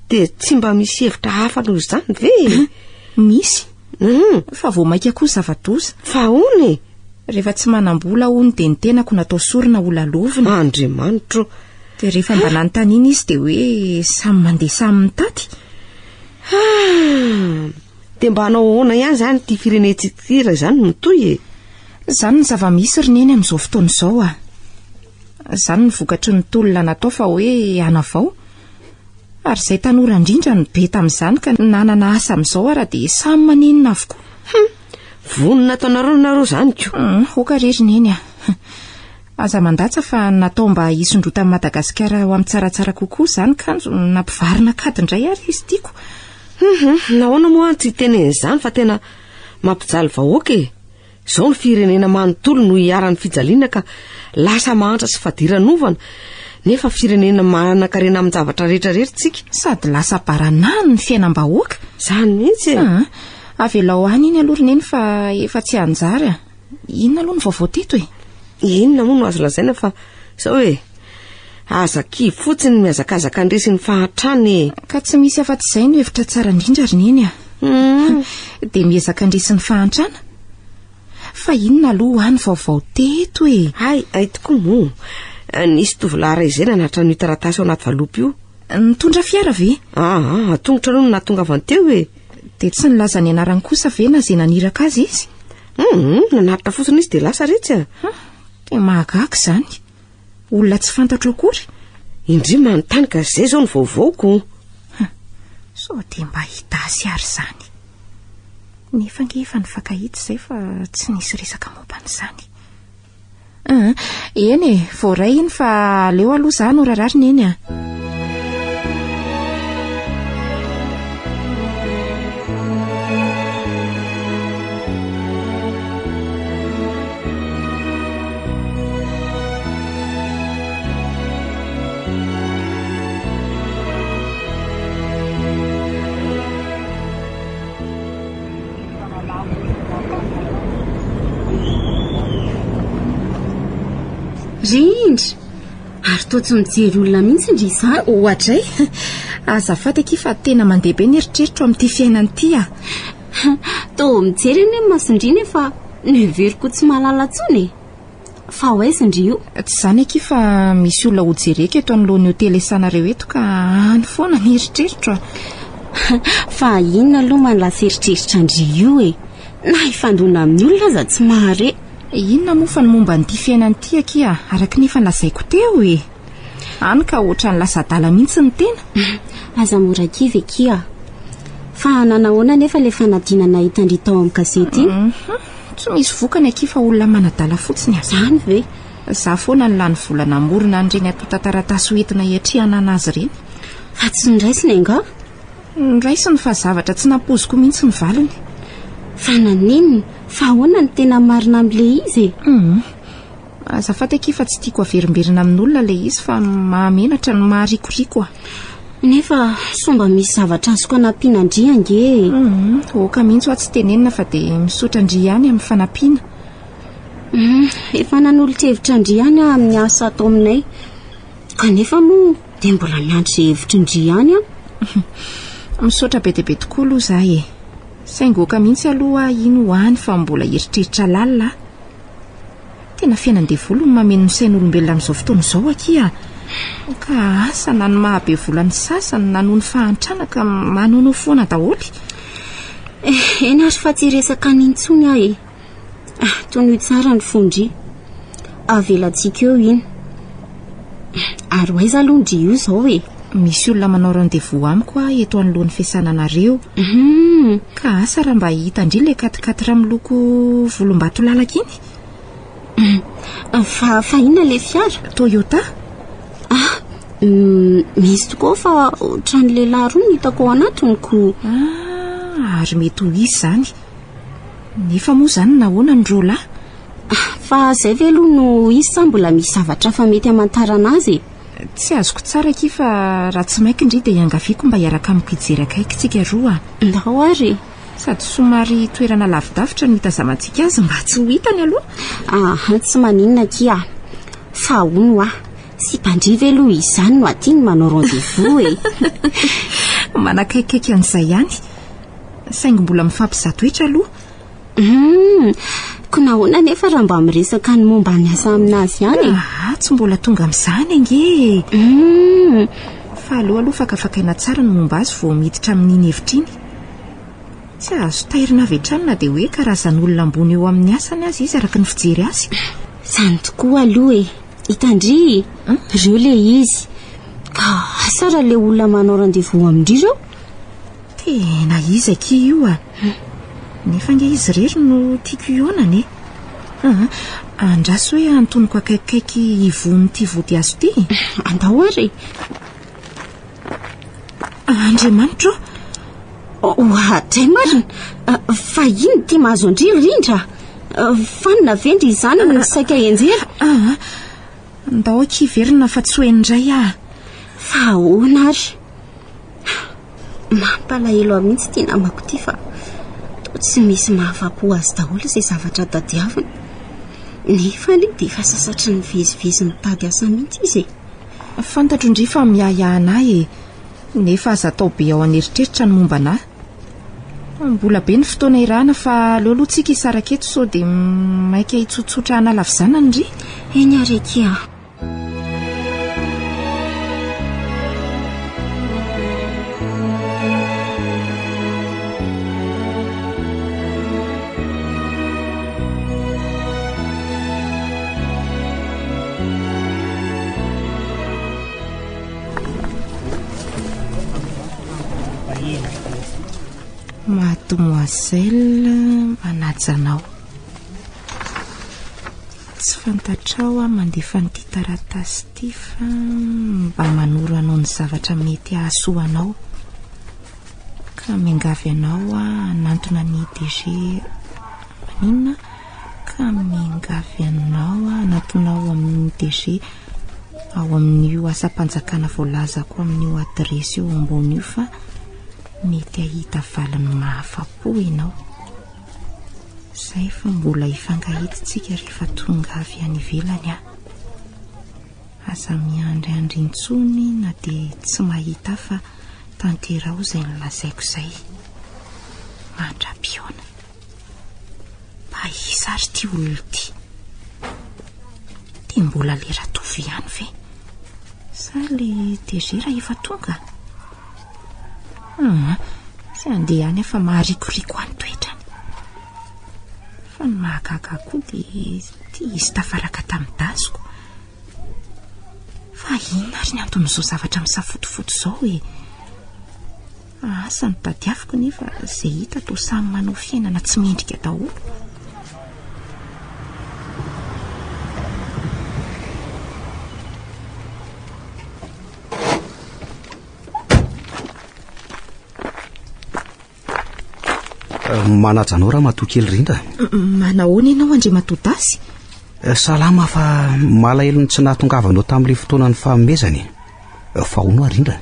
dia tsy mba misy hevitra hafa noho izany ve? Misy. Fa vao maika koa zava-doza. Fa hony? Rehefa tsy manam-bola hony dia ny tenako natao sorina ho lalovina. Andriamanitro. Dia rehefa mba nanontaniana izy dia hoe samy mandeha samy mitady. Dia mba hanao ahoana ihany zany ty firenentsika zany mitoy Zany ny zava-misy rineny amin'izao fotoana izao Zany ny vokatry ny tolona natao fa hoe anavao. Ary izay tanora indrindra no be tamin'izany ka nanana asa amin'izao ara dia samy manenina avokoa. Vonona nataonareo zany koa. Hoka rery neny Aza mandatsa fa natao mba hisondrota Madagasikara ho amin'ny tsaratsara kokoa zany kanjo nampivarina kady indray ary izy tiako. Nahoana moa tsy tenen'izany fa tena mampijaly vahoaka Zao ny firenena manontolo no hiaran'ny fijaliana ka lasa mahantra sy fadiran'ovana. Nefa firenena manan-karena amin'ny zavatra rehetrarehetra tsika. Sady lasa baranany ny fiainam-bahoaka. Zany mihitsy Avelao any iny aloha neny fa efa tsy anjara. Inona aloha ny vaovao teto Inona moa no azo lazaina fa sao aza kivy fotsiny miazakazaka andresy ny fahatrany Ka tsy misy afa-tsy izay no hevitra tsara indrindra ry neny dia miezaka andresy ny fahantrana. Fa inona aloha any vaovao teto Ay tokoa moa. Nisy tovolahy ray izay nanatra ny taratasy ao anaty valopy io. Nitondra fiara ve? Tongotra aloha no nahatonga avy teo Dia tsy nilaza ny anarany kosa ve na izay naniraka azy izy? Nanaritra fotsiny izy dia lasa retsy Dia mahagaga izany. Olona tsy fantatro akory. Indrindra manontany ka izay zao ny vaovaoko. Sao dia mba hita azy ary izany. Nefa nge efa nifankahita izay fa tsy nisy resaka momban'izany. Eny voaray iny fa aleo aloha izany ho rarary neny indra ary toa tsy mijery olona mihitsy indry izany. Ohatray azafady aky fa tena mandeha be ny eritreritro amin'ity fiainany ity a. Toa mijery eny masondriny fa neveriko tsy malala tsony. Fa hoaiza indry io? Tsy zany aky fa misy olona ho jereko eto anoloan'ny hotely isanareo eto ka any foana ny eritreritro. Fa inona aloha manlasa eritreritra indry io e? Na ifandona amin'ny olona aza tsy mahare. Inona moa fa ny momba n'ity fiainany ity aky a, araka ny efa nolazaiko teo e. Any ka ohatra ny lasa adala mihitsy ny tena. Aza mora kivy aky a. Fa nanahoana nefa le fanadinana hitandry tao amin'ny gazety iny? Tsy misy vokany aky fa olona manadala fotsiny a. Zany ve? Za foana ny lany volana morona an'ireny atota taratasy hoentina hiatrihana anazy ireny. Fa tsy niraisiny anga? Niraisiny fa zavatra tsy nampoziko mihitsy ny valiny. Fa naninona? Fa ahoana ny tena marina amin'le izy? Azafady aky fa tsy tiako averimberina amin'olona le izy fa mahamenatra ny maharikoriko a. Nefa somba misy zavatra azoko anampiana ndry ange. Oka mihitsy tsy tenenina fa dia misaotra ndry ihany amin'ny fanampiana. Efa nanolo-hevitra ndry ihany amin'ny asa atao aminay. Kanefa moa dia mbola miandry hevitra ndry ihany a. Misaotra be dia be tokoa aloha za e. Saingy oka mihitsy aloha ino hoany fa mbola eritreritra lalina. Tena fiainan-devolo ny mameno ny sain'olombelona amin'izao fotoana izao aky a. Ka asa na ny mahabe volany sasany na noho ny fahantrana manao foana daholo. Eny ary fa tsy resaka nintsony aho e. Toy tsara ny fondry. Avelantsika eo iny. Ary hoaiza aloha ndry io izao e. Misy olona manao rendez-vous amiko a eto anoloan'ny fiasananareo. Ka asa raha mba hitandry le katikatira miloko volombato lalaka iny. Fa inona le fiara? Toyota? Misy tokoa fa ohatran'ny lehilahy roa hitako ao anatiny ko. Ary mety ho izy zany. Nefa moa zany nahoana ny rola? Fa zay ve aloha no izy sa mbola misy zavatra fa mety hamantarana azy? Tsy azoko tsara aky fa raha tsy maika indry dia iangaviako mba hiaraka amiko hijery akaiky tsika roa. Ndao ary. Sady somary toerana lavidavitra no hitazamantsika azy mba tsy ho hitany aloha. Tsy maninona aky a. Fa hono a. Sy mpandriva aloha izany no atiny manao rendez-vous e. Manakaikaiky an'izay ihany. Saingy mbola mifampizato-toetra aloha. Ko nahoana nefa raha mba miresaka ny momba ny asa aminazy ihany? Tsy mbola tonga amin'izany ange. Fa aloha fakafakaina tsara ny momba azy vao miditra amin'iny hevitra iny. Tsy azo tairina avy hatrany na dia hoe karazan'olona ambony eo amin'ny asany azy izy araka ny fijery azy. Zany tokoa aloha e. Hitandry ireo le izy. Ka asa raha le olona manao rendez-vous amindry ireo? Tena izy aky io a. Nefa nge izy rery no tiako ionany. Andraso hoe antoniko akaikaiky ivon'ity vody azo ty. Andao ary. Andriamanitra. Ohatray marina. Fa ino ty mahazo andry rindra? Fanina vendry izany no saika enjera. Ndao aky verina fa tsy hoenindray a. Fa ahoana ary? Mampalahelo amin'itsy ty namako ty fa tsy misy mahafapo azy daholo izay zavatra tadiavina. Nefa dia efa sasatra ny vezivezy mitady asa mihitsy izy. Fantatro indry fa miahiahanahy e. Nefa aza atao be ao aneritreritra ny momba anahy. Mbola be ny fotoana irana fa aleo aloha tsika hisaraka eto sao dia maika hitsotsotra analavizana ndry. Eny ary aky a. Mademoiselle manajanao. Tsy fantatrao mandefa n'ity taratasy ity fa mba manoro anao ny zavatra mety ahasoanao. Ka miangavy anao anantona ny DG maninona ka miangavy anao anatonao amin'ny DG ao amin'io asa-panjakana voalazako amin'io adresy eo ambony io fa mety ahita valiny mahafapo ianao. Zay fa mbola ifangahitsika rehefa tonga avy any ivelany a. aza miandry andrintsony na dia tsy mahita fa tanterao izay nolazaiko izay. Mandra-piona. Iza ary ty olona ty? Dia mbola lera tovy ihany ve? Sa le Tezera efa tonga? Sy andeha any efa maharikoriko any toetrany. Fa ny mahagaga koa dia ty izy tafaraka tamin'ny dasiko. Fa inona ary ny anton'izao zavatra misafotofoto izao e? Asa ny tadiaviko nefa izay hita toa samy manao fiainana tsy mendrika daholo. Manajanao raha matokely rindra. Manahoana ianao andre matodasy? Salama fa malahelo ny tsy nahatongavanao tamin'ilay fotoana ny fanomezany. Fa hono rindra.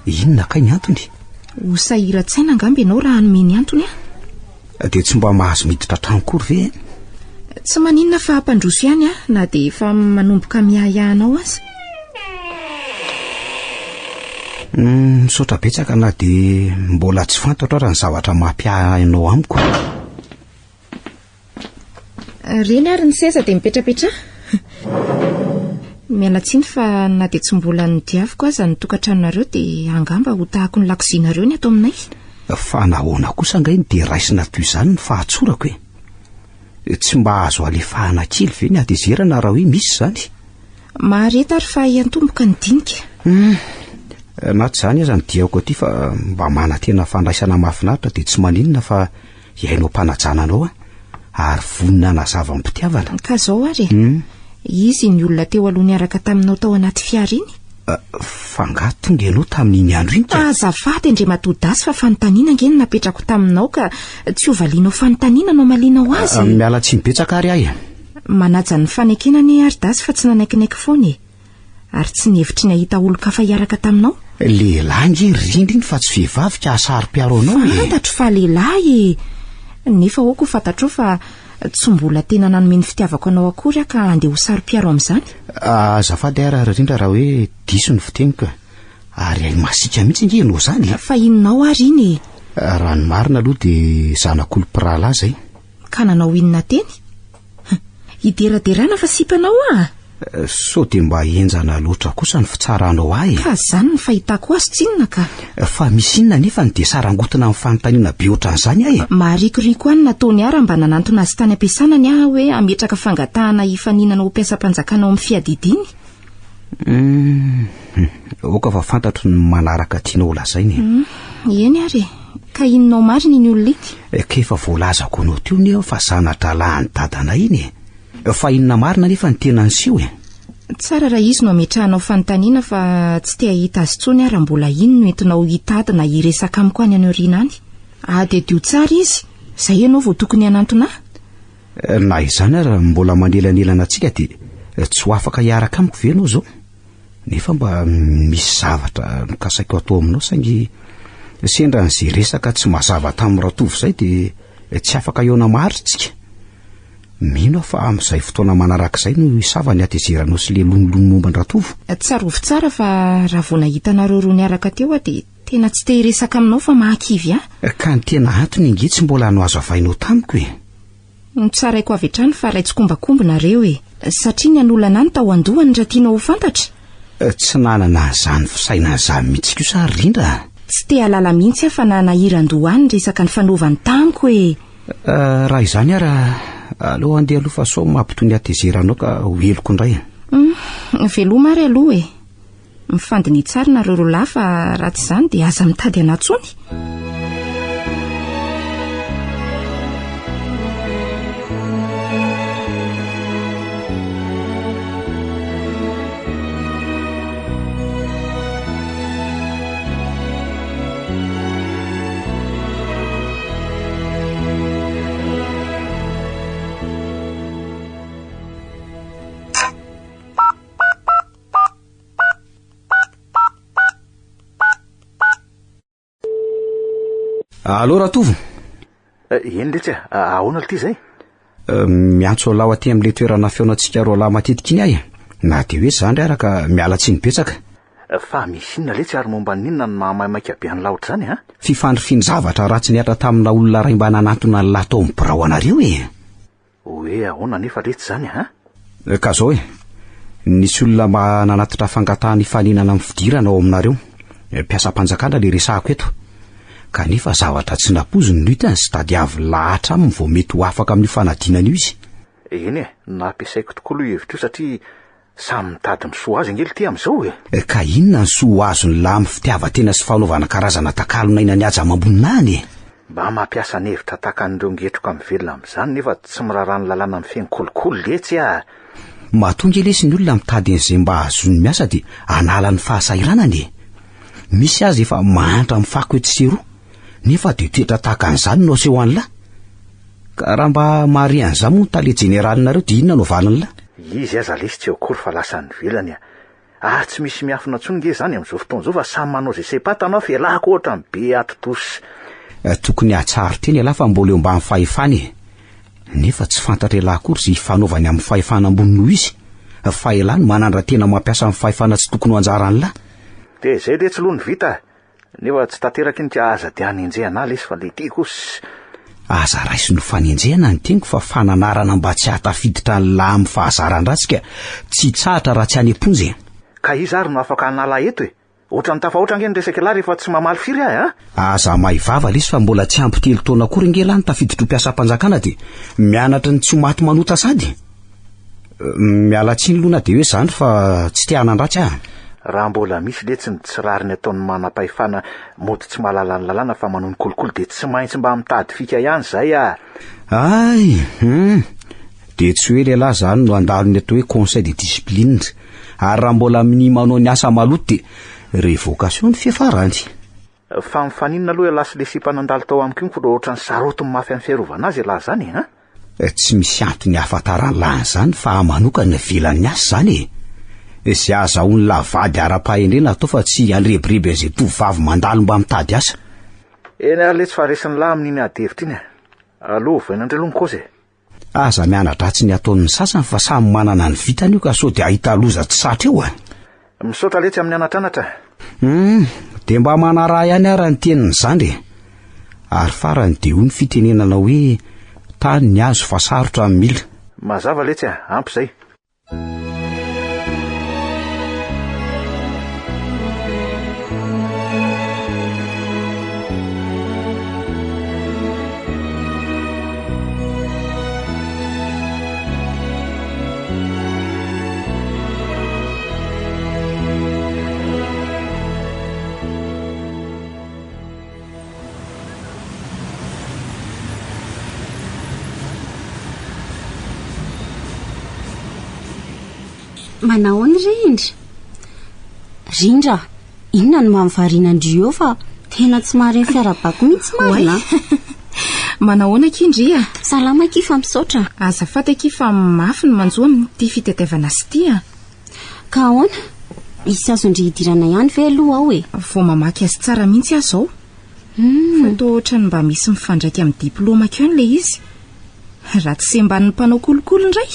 Inona kay ny antony? Ho sahiran-tsaina angamba ianao raha hanome ny antony dia tsy mba mahazo miditra trankory ve? Tsy maninona fa hampandroso ihany na dia efa manomboka miahiahanao aza. Misaotra betsaka na dia mbola tsy fantatra raha ny zavatra mampiahanao amiko. Reny ary ny seza dia mipetrapetra. Miala tsiny fa na dia tsy mbola nidiaviko aza ny tokantranonareo dia angamba ho tahako ny lakozinareo ny ato aminay. Fa nahoana kosa angainy dia raisina toy izany ny fahatsorako e. Tsy mba azo alefahana kely ve ny adezerana raha hoe misy izany? Mahareta ary fa iantomboka ny dinika. Naty izany aza ny diako aty fa mba manantena fandraisana mahafinaritra dia tsy maninona fa iainao mpanajananao ary vonina nazava ny mpitiavana. Ka zao ary izy ny olona teo aloha niaraka taminao tao anaty fiara iny? Fa tonga ianao tamin'iny andro iny ka? Azafady andre matodasy fa fanontaniana angeny napetrako taminao ka tsy hovalianao fanontaniana no malinao azy. Miala tsy mibetsaka ary ahy. Manaja ny fanekena ny Aridasy fa tsy nanaikinaiky foana e. Ary tsy nihevitry nahita olo-kafa hiaraka taminao? Lehilahy nge rindra iny fa tsy vehivavy ka sary-piaro anao e. Fantatro fa lehilahy e. Nefa hoako fantatro fa tsy mbola tena nanome ny fitiavako anao akory ka andeha ho sary-piaro amin'izany. Azafady ary rindra raha hoe diso ny fiteniko ary ay masika mihitsy nge ianao izany. Fa inonao ary iny e? Raha ny marina aloha dia zanak'olo pirala zay. Ka nanao inona teny? Ideraderana fa sipanao So dia mba enjana loatra kosa ny fitsaranao ahy. Ka izany ny fahitako azy tsinona ka? Fa misy inona nefa ny dia sarangotana amin'ny fanontaniana be ohatran'izany ahy. Maharikoriko any nataony ara mba nanantona azy tany ampiasana ny hoe ametraka fangatahana hifaninana ho mpiasa-panjakana ao amin'ny fiadidiny. Oka fa fantatro ny manaraka tianao lazainy. Eny ary ka inonao marina iny olona iny? Kefa voalazako anao teo nefa fa zanatra lahy ny dadana iny. Fa inona marina nefa ny tena nsiho e? Tsara raha izy no ametrahanao fanontaniana fa tsy te hahita azy tsony ary mbola iny no entinao hitady na hiresaka amiko any aoriana any. Adio tsara izy, izay ianao vao tokony hanantona. Na izany ary mbola manelanelana antsika dia tsy ho afaka hiaraka amiko ve ianao zao? Nefa mba misy zavatra nikasaiko atao aminao saingy sendra n'izay resaka tsy mazava tamin'ny ratovo izay dia tsy afaka iona maritsika. Mino fa amin'izay fotoana manarak'izay no isava ny atezeranao sy le lomolomo momba ny ratovo. Tsarovy tsara fa raha vao nahitanareo roa niaraka teo dia tena tsy te hiresaka aminao fa mahakivy Ka ny tena antony inge tsy mbola no azo avainao tamiko e. Tsaraiko avy hatrany fa raitsy kombakombonareo e. Satria ny anolana any tao andohany raha tianao ho fantatra. Tsy nanana an'izany fisaina an'izany mihitsy kosa rindra. Tsy te halala mihitsy fa nanahiran-dohany resaka ny fanaovany tamiko e. Raha izany ara aleo andeha aloha fa sao mampitony atezeranao ka ho heloko indray. Veloma ary aloha e. Mifandiny tsara nareo roa lahy fa raha tsy izany dia aza mitady anatsony. Allo Ratovo. Eny letra, ahoana ty zay? Miantso lao aty amin'le toerana feonantsika roa lahy matetika iny ahy. na dia hoe zany araka miala tsy nibetsaka. Fa misy inona letsy ary momba ninona ny mahamaimaiky be any laotra zany a? Fifandrifiny zavatra ratsy niatra tamina olona ray mba nanantona ny lato amin'ny birao anareo e. Hoe ahoana nefa letsy zany a? Ka zao e, nisy olona nanatitra fangatahany faninana amin'ny fidirana ao aminareo. Mpiasa-panjakana le resahako eto. Kanefa zavatra tsy napoziny no hitany sy tady avy lahatra aminy vao mety ho afaka amin'ny fanadinana io izy. Eny e, nampiasaiko tokoa aloha hevitra io satria samy mitady misoa azy angely ty amin'izao e. Ka inona ny soa azony laha amin'ny fitiavan-tena sy fanaovana karazana takalona ina ny aja amam-boninany e? Mba mampiasa ny hevitra takan'ireo ngetroka mivelona amin'izany nefa tsy mirarany lalàna amin'ny fiainy kolokolo letsy a. Mahatonga lesy ny olona mitady an'izay mba azony miasa dia anala ny fahasahiranany e. Misy azy efa mahantra amin'ny fako etsy seroa nefa dia toetra tahaka an'izany no aseho an'la. Ka raha mba mahare an'izany moa ny tale jeneralinareo dia inona no valin'la? Izy aza lesy tsy eo akory fa lasa nivelany a. Tsy misy miafina ntsony nge zany amin'izao fotoana izao fa samy manao izay sepatanao fialako ohatra ny be atotosy. Tokony hatsary teny ala fa mbola eo mba amin'ny fahefany e. Nefa tsy fantatra ela akory izay fanaovany amin'ny fahefana ambony noho izy. Fa elany manandra tena mampiasa amin'ny fahefana tsy tokony ho anjaran'la. Dia izay letsy loha ny vita. Nefa tsy tanteraky ny tia aza dia hanenjehana lesy fa le tiako sy. Aza raisy no fanenjehana ny teniko fa fananarana mba tsy hatafiditra la amin'ny fahazaran-dratsika tsy tsahatra raha tsy any am-ponjy. Ka izy ary no afaka hanala eto e. Ohatra ny tafahoatra nge ny resaka lary rehefa tsy mamaly firy ahy a? Aza maivava lesy fa mbola tsy ampy 3 taona akory nge lany tafiditra ho mpiasa-panjakana dia mianatra ny tsy maty manota sady. Miala tsiny lona dia hoe zany fa tsy te hanan-dratsy ahy. Raha mbola misy letsy ny tsy rariny ataony manam-pahefana mody tsy mahalala ny lalàna fa manao ny kolokolo dia tsy maintsy mba mitady fika ihany zay a. Dia tsy hoe lehilahy zany no andalony atao hoe conseil de discipline. Ary raha mbola amin'ny manao ny asa maloto dia révocation ny fiafarany. Fa mifaninona aloha lasy le sipanandalo tao amiko iny koa ohatra ny saroto ny mafy amin'ny fiarovana azy lahy zany ha? Tsy misy antony hafantarany lahy zany fa manokana velan'ny asa zany e. Izay azahoany lavady ara-pahendrena atao fa tsy anrebireby izay tovavy mandalo mba mitady asa. Eny ary letsy faharesin'ny lahy amin'iny adevitra iny. Aloha vainandray aloha mikozy. Aza mianadratsy ny ataon'ny sasany fa samy manana ny vitany io ka sao dia ahita loza tsy satra eo a. Misaotra letsy amin'ny anatranatra. Dia mba manaraha ihany ara ny tenin'ny zandry. Ary farany dia hoy ny fitenenana hoe tany ny azo fa sarotra amin'ny mila. Mazava letsy ampy izay. Manao ny Rindra, inona no mamivariana-ndry eo fa tena tsy mahare ny fiarabako mihitsy marina. Manahoana Kindria? Salama kifa misaotra. Azafady kifa mafy ny manjoa amin'ity fitadiavana sy ity a. Ka ahoana? Misy azon-dry hidirana ihany ve aloha ao e? Vao mamaky azy tsara mihitsy azo ao. Fa toa ohatra ny mba misy mifandraika amin'ny diplômako ihany le izy. Raha tsy semban'ny mpanao kolokolo indray.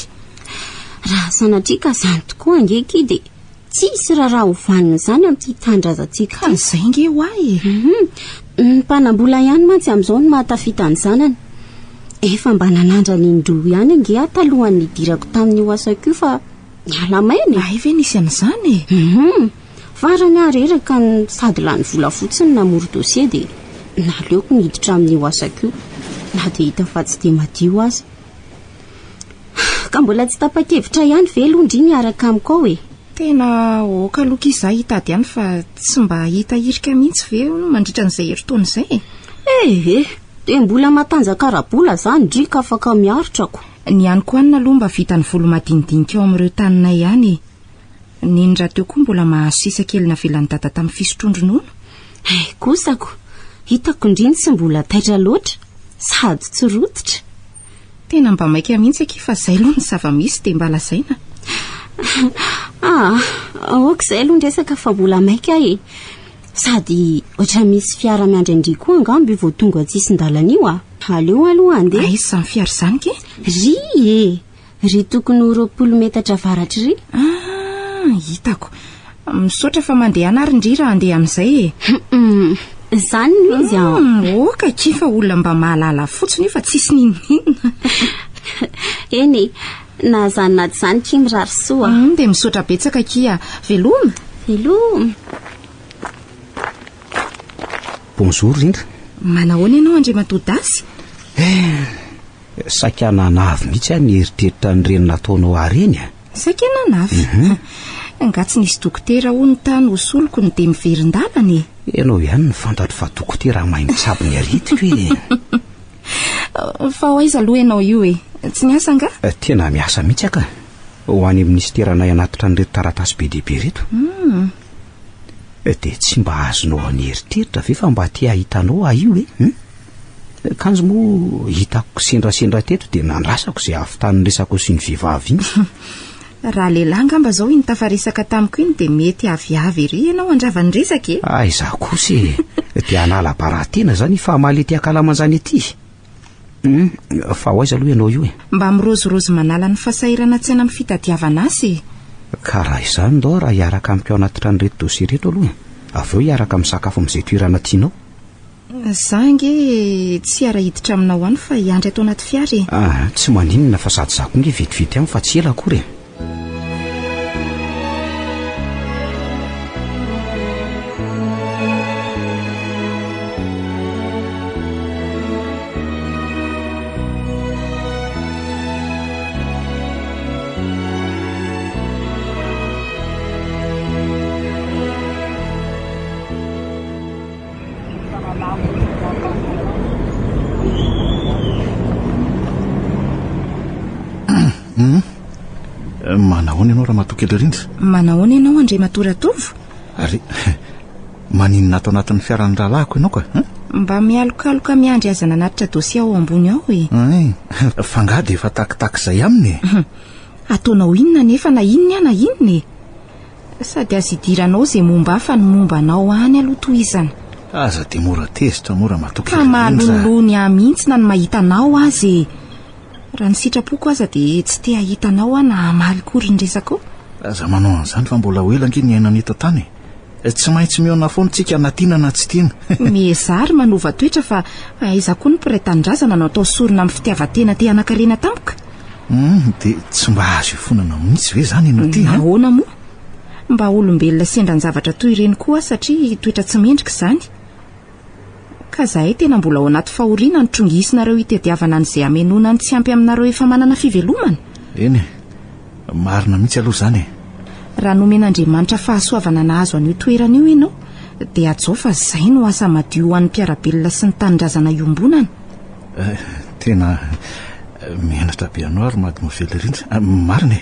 Raha sanatria ka zany tokoa angeky dia tsisy raha hovaniny izany amin'ity tandrazantsika. Izay nge ho ahy. Ny mpanambola ihany mantsy amin'izao no mahatafita ny zanany. Efa mba nanandra ny indroa ihany nge atalohany nidirako tamin'ny oasako io fa niala mainy. Ay ve nisy an'izany e? Farany areraka ny sady lany vola fotsiny namory dossier dia naleoko niditra amin'ny oasako io. Na dia hita fa tsy dia madio azy. Ka mbola tsy tapa-kevitra ihany ve aloha-ndry niaraka amiko ao e? Tena oka loka izay hitady ihany fa tsy mba hita hirika mihitsy ve mandritra n'izay herintaona izay e? Dia mbola matanjaka rabola zany ndry ka afaka miaritrako. Ny ihany koa anina aloha mba vita ny volo madinidinika ao amin'ireo taninay ihany. Nindra teo koa mbola mahasisa kely navelany dada tamin'ny fisotrondronono. Kosako, hitako indriny sy mbola taitra loatra sady tsy rototra. Tena mba maika mihitsy fa izay aloha ny zava-misy dia mba lazaina. Ok izay aloha ndresaka fa mbola maika e. Sady ohatra misy fiara miandry koa angamby vao tonga tsisy ndalana io a. Aleo aloha andeha. Aiza ny fiara izany ke? Ry tokony 20 metatra varatra ry. hitako misaotra fa mandeha anarindrira andeha amin'izay Zany izy oka kifa olona mba mahalala fotsiny fa tsisy ninina eny na zany naty zany ki mirary soa dia misaotra betsaka kia veloma Bonjour Rindra. Manahoana ianao Andriamatoa Dasy? Saika nanavy mihitsy ny eritreritra ny reny nataonao areny. Saika nanavy? Angatsy nisy dokotera ho ny tany ho soloko ny dia miverin-dalany. Ianao ihany ny fantatro fa dokotera mahay mitsabo ny aritiko Fa hoaiza aloha ianao io tsy miasa nga? Tena miasa mihitsy aka. Ho any ministerana anatitra nyreto taratasy be dehibe reto. Dia tsy mba azonao ny eritreritra ve fa mba tia hitanao io kanjo moa hitako sendrasendra teto dia nandrasako izay avy-tany resako sy ny vehivavy iny. Raha lehilahy ngamba izao iny tafaresaka tamiko iny dia mety aviavy ery ianao andravany resaka Izaho kosa dia hanala baratena izany fa malety akalaman'izany ety. Fa hoaiza aloha ianao io Mba mirozirozy manala ny fahasairana tsy ana amin'ny fitadiavana asy Karaha izany ndao raha hiaraka amiko anatitra ny reto dosie reto aloha. Avy eo hiaraka misakafo amin'izay toerana tianao. Zange tsy ara-hiditra aminao any fa hiandry ato anaty fiara Tsy maninona fa sady zako nge vetivety aminy fa tsy ela akory Manahoana ianao Ramatokely Rindra? Manahoana ianao Andriamatoa Ratovo? Ary maninona ato anatin'ny fiaran'ny rahalahiko ianao ka? Mba mialokaloka miandry aza nanatitra dosia ao ambony ao Fa nga dia efa takizay aminy Ataonao inona nefa na inona na inona sady azy idiranao izay momba hafa ny momba anao any aloha toizana. Aza dia mora tezitra mora Ramatokely Ka mahalolony mihitsy na ny mahita anao azy raha ny sitrapoko aza dia tsy te hahita anao na hamaly kory ny resako. Aza manao an'izany fa mbola ho ela ange ny ainana eto tany tsy maintsy miona foana tsika natiana na tsy tiana Miezary manova toetra fa aiza koa ny mpiray-tanindrazana natao sorona amin'ny fitiavan-tena te anakarena tampoka dia tsy mba azo ifonana mihitsy ve zany ianao ty Nahoana moa mba olombelona sendran-javatra toy ireny koa satria toetra tsy mendrika izany. Ka zahay tena mbola ao anaty fahoriana nitrongisinareo hitadiavana an'izay amenona ny tsy ampy aminareo efa manana fivelomana. Eny marina mihitsy aloha zany Raha nomen'Andriamanitra fahasoavana nahazo an'io toerana io ianao dia atsao fa izay no asa madio ho an'ny mpiarabelona sy ny tanindrazana iombonana. Tena mianatra be anao ary Mademoiselle Rindra marina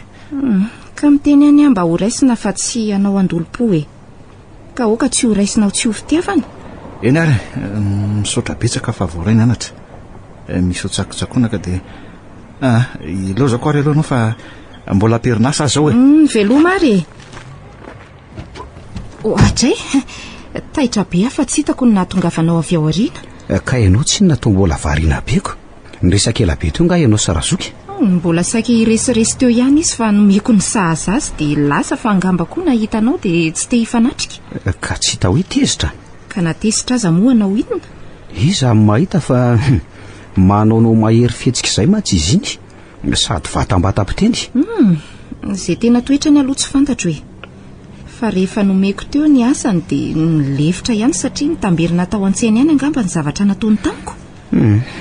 Ka miteny any mba ho raisina fa tsy anao andolo-po ka oka tsy ho raisinao tsy ho fitiavana. Eny ary misaotra betsaka fa voaraina anatra misy ho tsakotsakoana ka dia ilaozako ary aloha anao fa mbola am-perinasa azy zao veloma ary Atray taitra be afa tsy hitako ny nahatongavanao avy ao aoriana. Ka ianao tsy natao mbola variana beko ny resaka ela be teo nga ianao Sarazoky Mbola saika iresiresy teo ihany izy fa nomeko ny sahazazy dia lasa fa angamba koa nahitanao dia tsy te hifanatrika. Ka tsy hita hoe tezitra Ka natezitra aza moa anao inona? Iza mahita fa manaonao mahery fetsika izay ma tsy izy iny sady vatam-batam-piteny Izay tena toetrany aloha tsy fantatro fa rehefa nomeko teo ny asany dia nilefitra ihany satria nitamberina tao an-tsena ihany angamba ny zavatra nataony tamiko.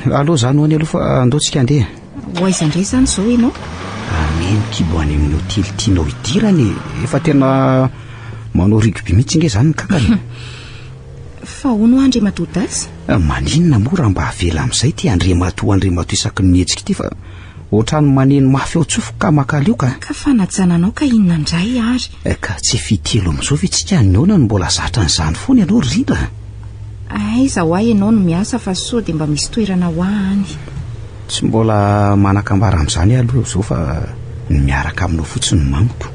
Aloha izany ho any aloha fa andaotsika andeha. Hoaiza indray izany izao ianao? Ameny kibo any amin'ny hotely tianao hidirany efa tena manao rugby mihitsy nge izany ny kakany Fa hono Andriamatoa Dasy? Maninona moa raha mba havela amin'izay ty Andriamatoa isaky ny mihetsika ity fa ohatrany maneno mafy ao tsofo ka makalioka Ka fanajananao ka inona indray ary? Ka tsy fitelo amin'izao ve tsika nona no mbola zatra n'izany foana ianao Rindra Aiza ho ahy ianao no miasa fa sao dia mba misy toerana ho any. Tsy mbola manakambara amin'izany aloha izao fa miaraka aminao fotsiny manoko.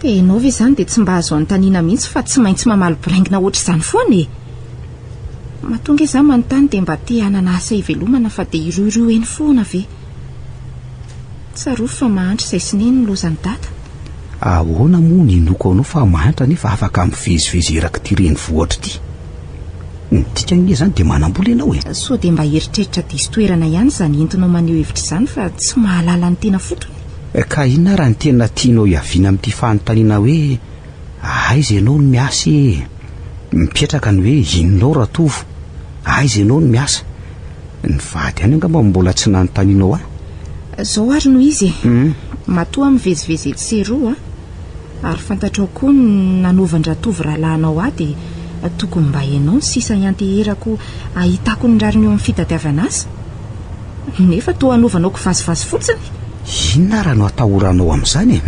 Dia ianao ve izany dia tsy mba azo anontaniana mihitsy fa tsy maintsy mamaly biraingina ohatr' izany foana mahatonga izaho manontany dia mba te hanana asa hivelomana fa dia iroiroa eny foana ve? Tsaroa fa mahantra izay sineny ny lozan'ny data. ahoana moa ny noko anao fa mahatra nefa afaka mivezivezeraka ty reny voatra ty. Tika nge zany dia manam-bola ianao e. So dia mba heritreritra diso toerana ihany zany entinao maneho hevitra izany fa tsy mahalala ny tena fotony. Ka inona raha ny tena tianao hiaviana amin'ity fanontaniana hoe aiza ianao no miasa mipetraka ny hoe inonao ratovo, aiza ianao no miasa. Ny vady any angamba mbola tsy nanontanianao zao ary no izy matoa mivezivezy etseroa ary fantatrao koa nanaovandratovy rahalahinao dia tokony mba ianao ny sisa ianteherako ahitako ny rariny eo amin'ny fitadiavana azy nefa toa hanaovanao kivasivasy fotsiny. Inona raha no atahoranao amin'izany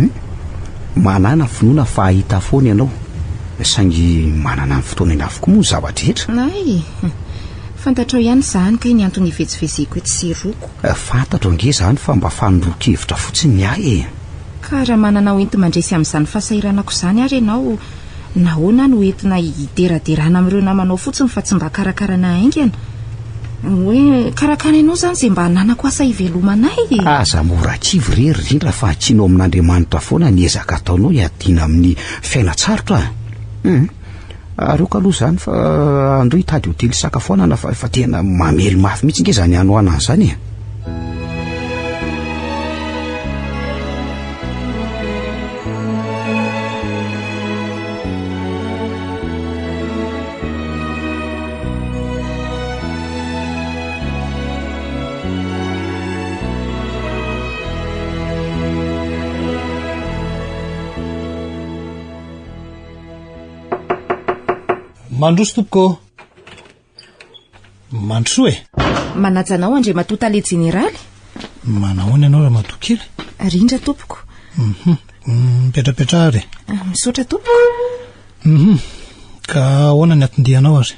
manana finoana fa ahita foana ianao saingy manana ny fotoana iny avokoa moa ny zavatra rehetra. Ay fantatrao ihany zany ka ny antony hivezivezeko etseroko. Fantatro ange zany fa mba fanondro-kevitra fotsiny ahy ka raha manana ho enti mandresy amin'izany fasairanako izany ary ianao nahoana no entina hideraderana amin'ireo namanao fotsiny fa tsy mba karakarana aingana hoe karakara ianao zany izay mba nanako asa hivelomanay. Aza morakivy rerindra fa hakianao amin'Andriamanitra foana ny ezaka ataonao hiadiana amin'ny fiainatsarotra areoka aloha zany fa andro hitady hotely isakafoanana fa tena mamely mafy mihitsy nge zany ano anazy zany Mandroso tompoko. Mandroso manajanao andre matotale jeneraly. Manahoana ianao raha matokely? Rindra tompoko. Mipetrapetra ary. Misaotra tompoko. Ka ahoana ny atindihanao ary?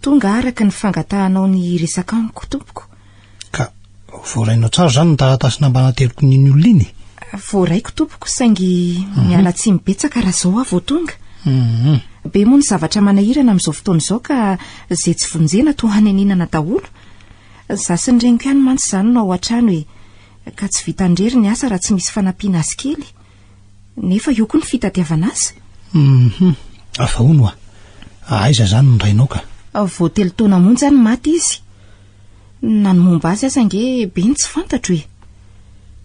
Tonga araka ny fangatahanao ny resaka amiko tompoko. Ka voarainao tsara zany ny taratasy nambana teloko n'iny olona iny? Voaraiko tompoko saingy miala tsy mibetsaka raha zao avy tonga. Be moa ny zavatra manahirana amin'izao fotoana izao ka izay tsy vonjena toa haneninana daholo. Zasy ny reniko ihany mantsy izany no ao an-trano ka tsy vita ndrery ny asa raha tsy misy fanampiana azy kely. Nefa io koa ny fitadiavana azy. Afa hono aiza zany no rainao ka? Voatelo taona monja ny maty izy. Nanomomba azy asa nge be ny tsy fantatro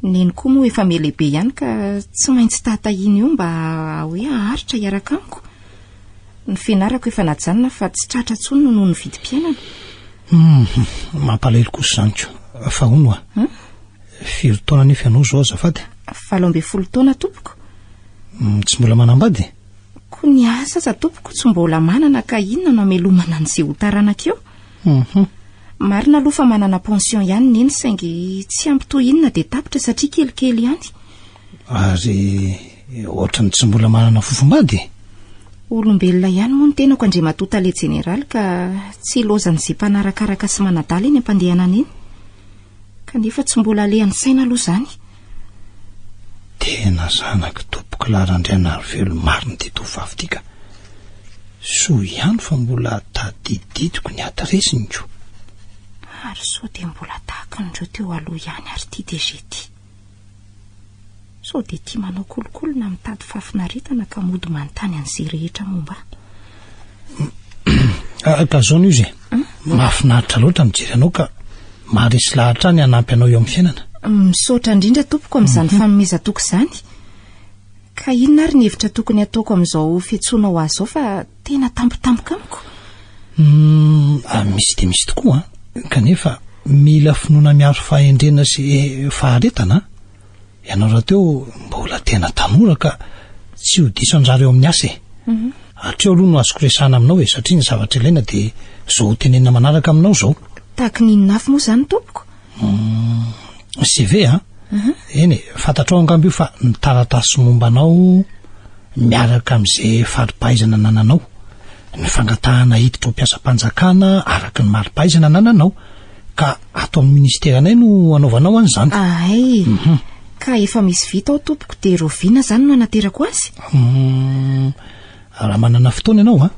neny koa moa efa melehibe ihany ka tsy maintsy tatahiny io mba hoe aharitra hiaraka amiko. Ny fianarako efa najanona fa tsy tratra tsony noho ny vidim-piainana. Mampalahelo kosa zany ko. Fa hono firy taona nefa ianao zao azafady? 17 taona tompoko. Tsy mbola manambady? Koa ny asa za tompoko tsy mbola manana ka inona no amelomana an'izay ho taranaka eo. Marina aloha fa manana pension ihany neny saingy tsy ampy toy inona dia tapitra satria kelikely ihany. Ary ohatrany tsy mbola manana fofombady? Olombelona ihany moa ny tenako andre matotale jeneraly ka tsy lozany izay mpanarakaraka sy manadala eny ampandehanana eny. Kanefa tsy mbola alehan'ny saina aloha zany. Tena zanaka tompoko larandriana ary velo mariny ty tovavy tika. So ihany fa mbola tadididiko ny adresiny ko. Ary so dia mbola tahaka n'ireo teo aloha ihany ary ty dia zety. So dia tia manao kolokolona mitady fahafinaretana ka mody manontany an'izay rehetra momba. Ka zao no izy mahafinaritra loatra mijery anao ka maharesy lahatra ny hanampy anao eo amin'ny fiainana. Misaotra indrindra tompoko amin'izany fanomezan-toko izany. Ka inona ary ny hevitra tokony ataoko amin'izao fiantsoana ho azy zao fa tena tampotampoka amiko. Misy dia misy tokoa kanefa mila finoana miaro fahendrena sy faharetana. Ianao raha teo mbola tena tanora ka tsy ho diso anjareo amin'ny asa hatreo aloha no azoko resahana aminao satria ny zavatra ilaina dia zao tenenina manaraka aminao zao. Tahaka ninona afo moa zany tompoko? CV eny fantatrao angamba io fa ny taratasy mombanao miaraka amin'izay faripahaizana nananao, ny fangatahana hiditra ho mpiasam-panjakana araka ny maripahaizana nananao ka ato amin'ny ministera anay no anaovanao an'izany. Ay ka efa misy vita ao tompoko dia roviana zany no anaterako azy. Raha manana fotoana ianao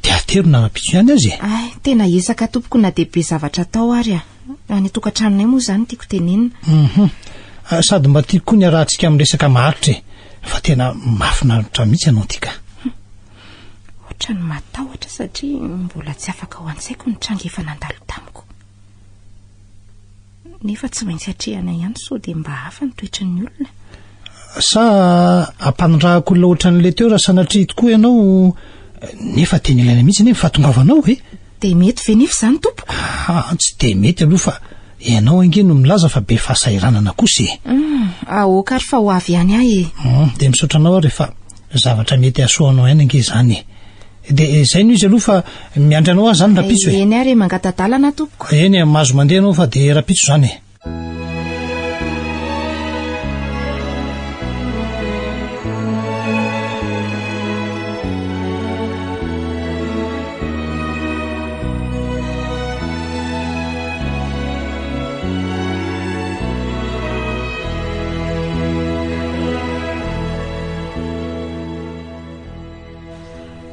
dia atero nanapitso ihany azy. Ay tena ezaka tompoko na dia be zavatra atao ary any tokantranonay moa zany tiako tenenina. Sady mba tiako koa ny arahantsika amin'ny resaka maharitra fa tena mahafinaritra mihitsy ianao tika. Ohatrany matahotra satria mbola tsy afaka ho an-tsaiko ny tranga efa nandalo tamiko. Nefa tsy maintsy hatrehana ihany sao dia mba hafa ny toetry ny olona. Sa ampanondrahako olona ohatran'ilay teo raha sanatria tokoa ianao nefa teny ilaina mihitsy nefa fahatongavanao e. Dia mety ve nefa izany tompoko? Tsy dia mety aloha fa ianao ange no milaza fa be fahasahiranana kosa e. Aoka ary fa ho avy ihany ahy e. Dia misaotra anao rehefa zavatra mety asoanao ihany ange izany e. Dia izay no izy aloha fa miandry anao azy zany rapitso e. Eny ary mangatadalana tompoko. Eny mahazo mandeha anao fa dia rapitso zany e.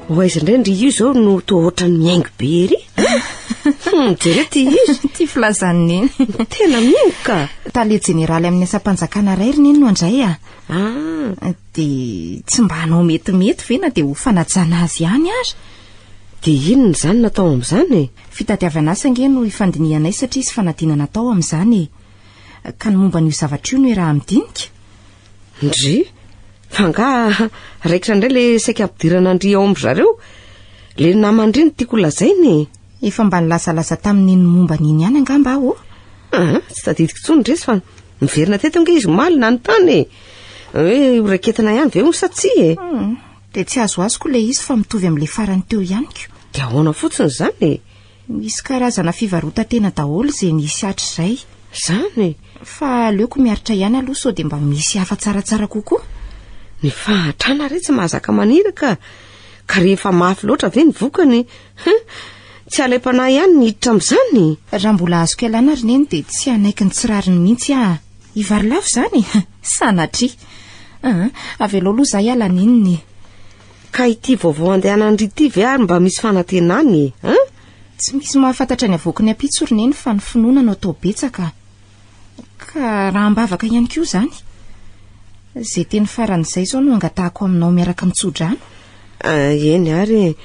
Ho aiza indrindra io zao no toa ohatrany miaingo be ery. Jere ty izy Ty filazany eny. tena miaingo ka. Tale jeneraly amin'ny asam-panjakana iray ry neny no andray a. Dia tsy mba hanao metimety ve na dia ho fanajana azy ihany ary. Dia inona izany natao amin'izany e? Fitadiavana asa ange no ifandinianay satria sy fanadinana tao amin'izany e. Ka ny momba n'io zavatra io no raha midinika. Ndry fa nga raikitra indray le saika ampidirana andry ao amin'zareo. Le namandry ny tiako lazainy. Efa mba nilasalasa tamin'iny momba n'iny ihany angamba aho. Tsy tadidiko tsony resy fa miverina teto nge izy malina ny tany e. Hoe horaiketana ihany ve ho satsia e. Dia tsy azo azoko le izy fa mitovy amin'le farany teo ihany ko. Dia ahoana fotsiny izany e. Misy karazana fivarota-tena daholo izay nisy hatrizay. Izany fa aleoko miaritra ihany aloha sao dia mba misy hafa tsaratsara kokoa. ny fahatrana re tsy mahazaka maniraka ka rehefa mafy loatra ve ny vokany. Tsy alaim-panahy ihany ny hiditra amin'izany. Raha mbola azoko ialana ry neny dia tsy hanaiky ny tsirariny mihitsy ivary lafo izany. Sanatria avy aloha aloha izaho hiala ninny. Ka ity vaovao andehanandry ity ve ary mba misy fanantenany Tsy misy mahafantatra ny avoaka ny apitso ry neny fa ny finoana no atao betsaka. Ka raha mbavaka ihany koa izany. Izay teny faran'izay izao no angatahako aminao miaraka mitsodrano. Eny ary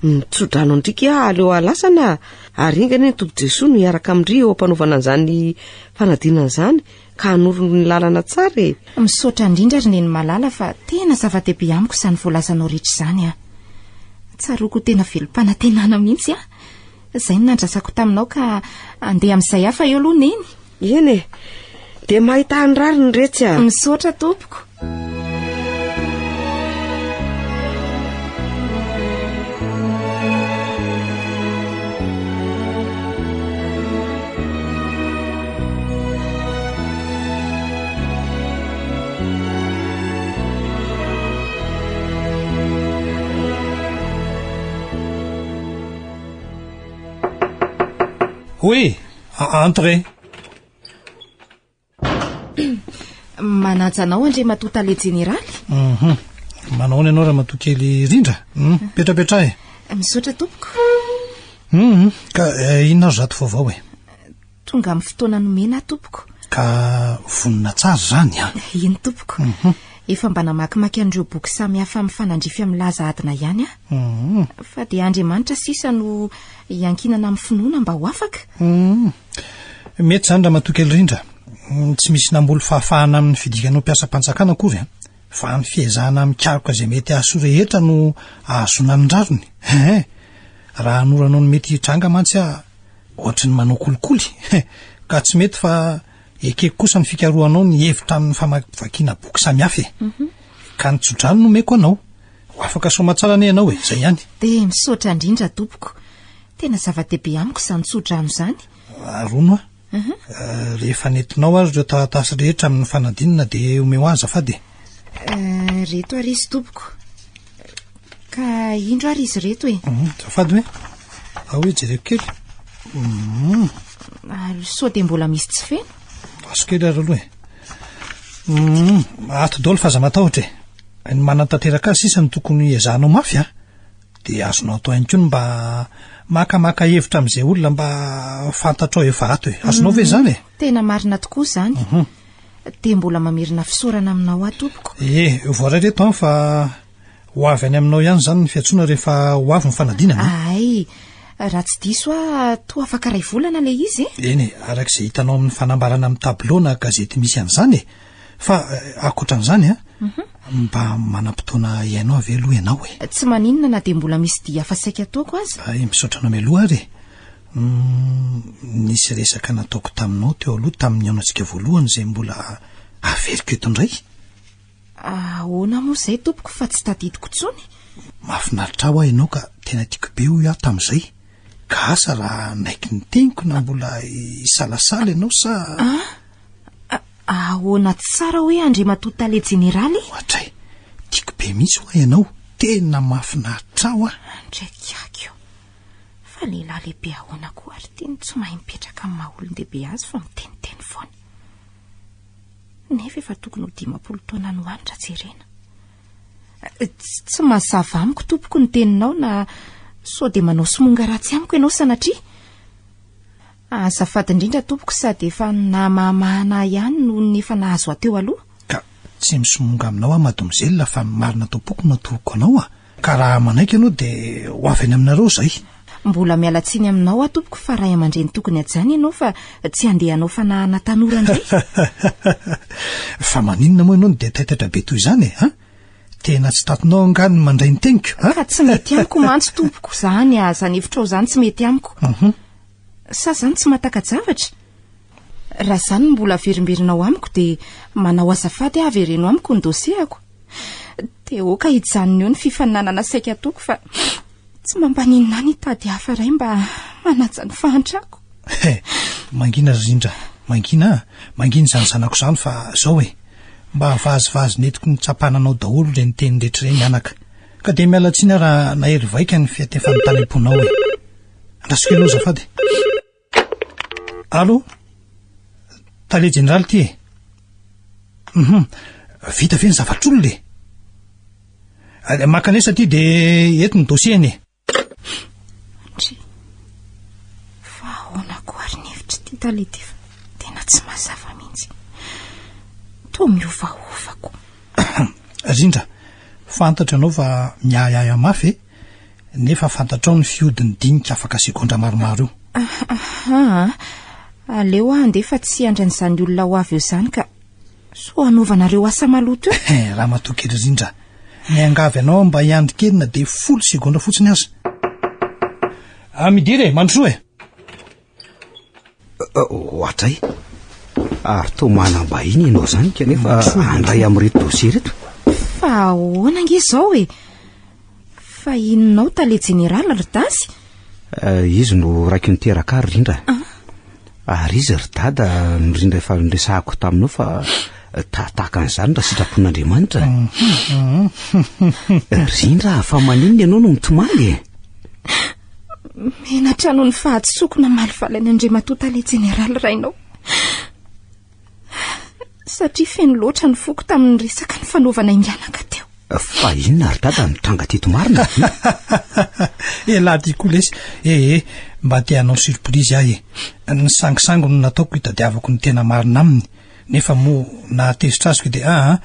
mitsodrano ndrika aleo alasana ary ingany ny Tompo Jesoa no hiaraka amindry eo ampanaovana an'izany fanadinana izany ka hanoro ny lalana tsara e. Misaotra indrindra ry neny malala fa tena zava-dehibe amiko izany voalazanao rehetra izany Tsaroko tena velom-panantenana mihitsy Izay no nandrasako taminao ka andeha amin'izay hafa eo aloha neny. Eny e, dia mahita ny rary ny retsy Misaotra tompoko. Oui, entrez. Manaja anao andre matota le jeneraly. Manao ianao raha matoa kely rindra. Petrapetra e. Misaotra tompoko. Ka inona azo zato vaovao e. Tonga amin'ny fotoana nomena tompoko. Ka vonina tsara zany Iny tompoko. Efa mba namakimaky an'ireo boky samy hafa amin'ny fanandrify amin'ny laza adina ihany fa dia Andriamanitra sisa no iankinana amin'ny finoana mba ho afaka. Mety zany raha matoa kely rindra. Tsy misy namboly fahafahana amin'ny fidikanao mpiasa-panjakana akory fa ny fiezahana mikaroka izay mety ahaso rehetra no ahazona ny rarony. Raha hanoranao ny mety hitranga mantsy ohatra ny manao kolikoly ka tsy mety fa ekeko kosa ny fikarohanao ny hevitra amin'ny famakivakiana boky samihafa ka ny tsodrano no meko anao ho afaka soma tsara ne ianao izay ihany. Dia misaotra indrindra tompoko. Tena zava-dehibe amiko izany tsodrano izany. Arono rehefa nentinao ary ireo taratasy rehetra amin'ny fanadinana dia omeo azy afady. Reto ary izy tompoko. Ka indro ary izy reto e. Zafady hoe hoe jereko kely. Sao dia mbola misy tsy feno. Aso kely ary aloha ato daholo faza matahotra ny manantanteraka azy sisa ny tokony ezahanao mafy dia azonao atao ihany koa ny mba makamaka hevitra amin'izay olona mba fantatrao efa ato azonao ve zany Tena marina tokoa izany. dia mbola mamirina fisaorana aminao tompoko. Voaray reto fa ho avy any aminao ihany zany ny fiatsoana rehefa ho avy ny fanadinana. Ay, raha tsy diso toa afaka ray volana le izy eny arak'izay hitanao amin'ny fanambarana amin'ny tableau na gazety misy an'izany fa akoatran'izany mba manam-potoana iainao avy aloha ianao tsy maninona na dia mbola misy dia fa saika ataoko azy. Misaotra anao mialoha ary nisy resaka nataoko taminao teo aloha tamin'ny aonantsika voalohany izay mbola averiko eto indray. Ahoana moa izay tompoko fa tsy tadidiko tsony. Mahafinaritra aho ianao ka tena tiako be ho aho tamin'izay ka asa raha naiky ny teniko na mbola isalasala ianao sa ahoana tsara hoe andre matotale jeneraly ohatray tiako be mihitsy ho ianao tena mahafinaritra aho ndraiky akio fa lehilahy lehibe ahoana koa ary teny tsy mahay mipetraka amin'ny maha-olon-dehibe azy fa miteniteny foana nefa efa tokony ho 10 taona no hanitra jerena. Tsy mazava amiko tompoko ny teninao na sao dia manao somonga ratsy amiko ianao sanatria. Azafady indrindra tompoko sady efa namamahana ihany no nefa nahazo ateo aloha. Ka tsy misomonga aminao mademoiselle fa marina tompoko natoko anao ka raha manaiky ianao dia ho avy any aminareo zay. Mbola mialatsiny aminao tompoko fa ray aman-dreny tokony ajany ianao fa tsy andehanao fanahana tanora indray. Fa maninona moa ianao no dia taitaitra be toy izany tena tsy tatonao angany mandray ny teniko ka tsy mety amiko mantsy tompoko zany zany hevitrao zany tsy mety amiko. Sa zany tsy mahatakajavatra. Raha zany mbola verimberinao amiko dia manao azafady avereno amiko ny dosiako dia oka hijanona eo ny fifaninanana saika atoko fa tsy mambaninona ny tady hafa ray mba manaja ny fahantrako. Mangina Rindra, mangina zany zanako zany fa zao mba havazivazy netiko ny tsapananao daholo reny teny rehetra reny anaka ka dia mialatsiny raha nahery vaika ny fiatefan'ny tanem-ponao andrasika aloha azafady. Allo tale jeneraly ty vita ve ny zavatr'olo le makanesa ty dia eto ny dosieny fa ahoana ko ary ny hevitra ty tale ty fa tena tsy mazava mihitsy toa miovaovako. Rindra fantatra anao fa miayaya mafy nefa fantatrao ny fiodiny dinika afaka sekondra maromaro io. Aleo andefa tsy andran'izany olona ho avy eo zany ka so anaovanareo asa maloto raha matokely Rindra miangavy anao mba hiandrikelina dia 10 sekondra fotsiny aza. Midiry mandroso ohatray ary to manam-bahiny ianao zany kanefa andray amin'reto dosie reto. Fa ahoana ange zao fa inonao tale jeneraly ry dasy. Izy no raiky niteraka ary Rindra ary izy ry dada ny Rindra efa niresahako taminao fa tahaka an'izany raha sitrapon'Andriamanitra. Rindra fa maninona ianao no mitomaly menatra noho ny fahatsokona malivaly an'Andriamantoa tale jeneraly rainao satria feno loatra ny foko tamin'ny resaka ny fanaovana inganaka teo. Fa inona ry dada nitranga teto marina laha tiako lesy mba tianao surprise ahy ny sangisango no nataoko hitadiavako ny tena marina aminy nefa moa nahatezitra azoko dia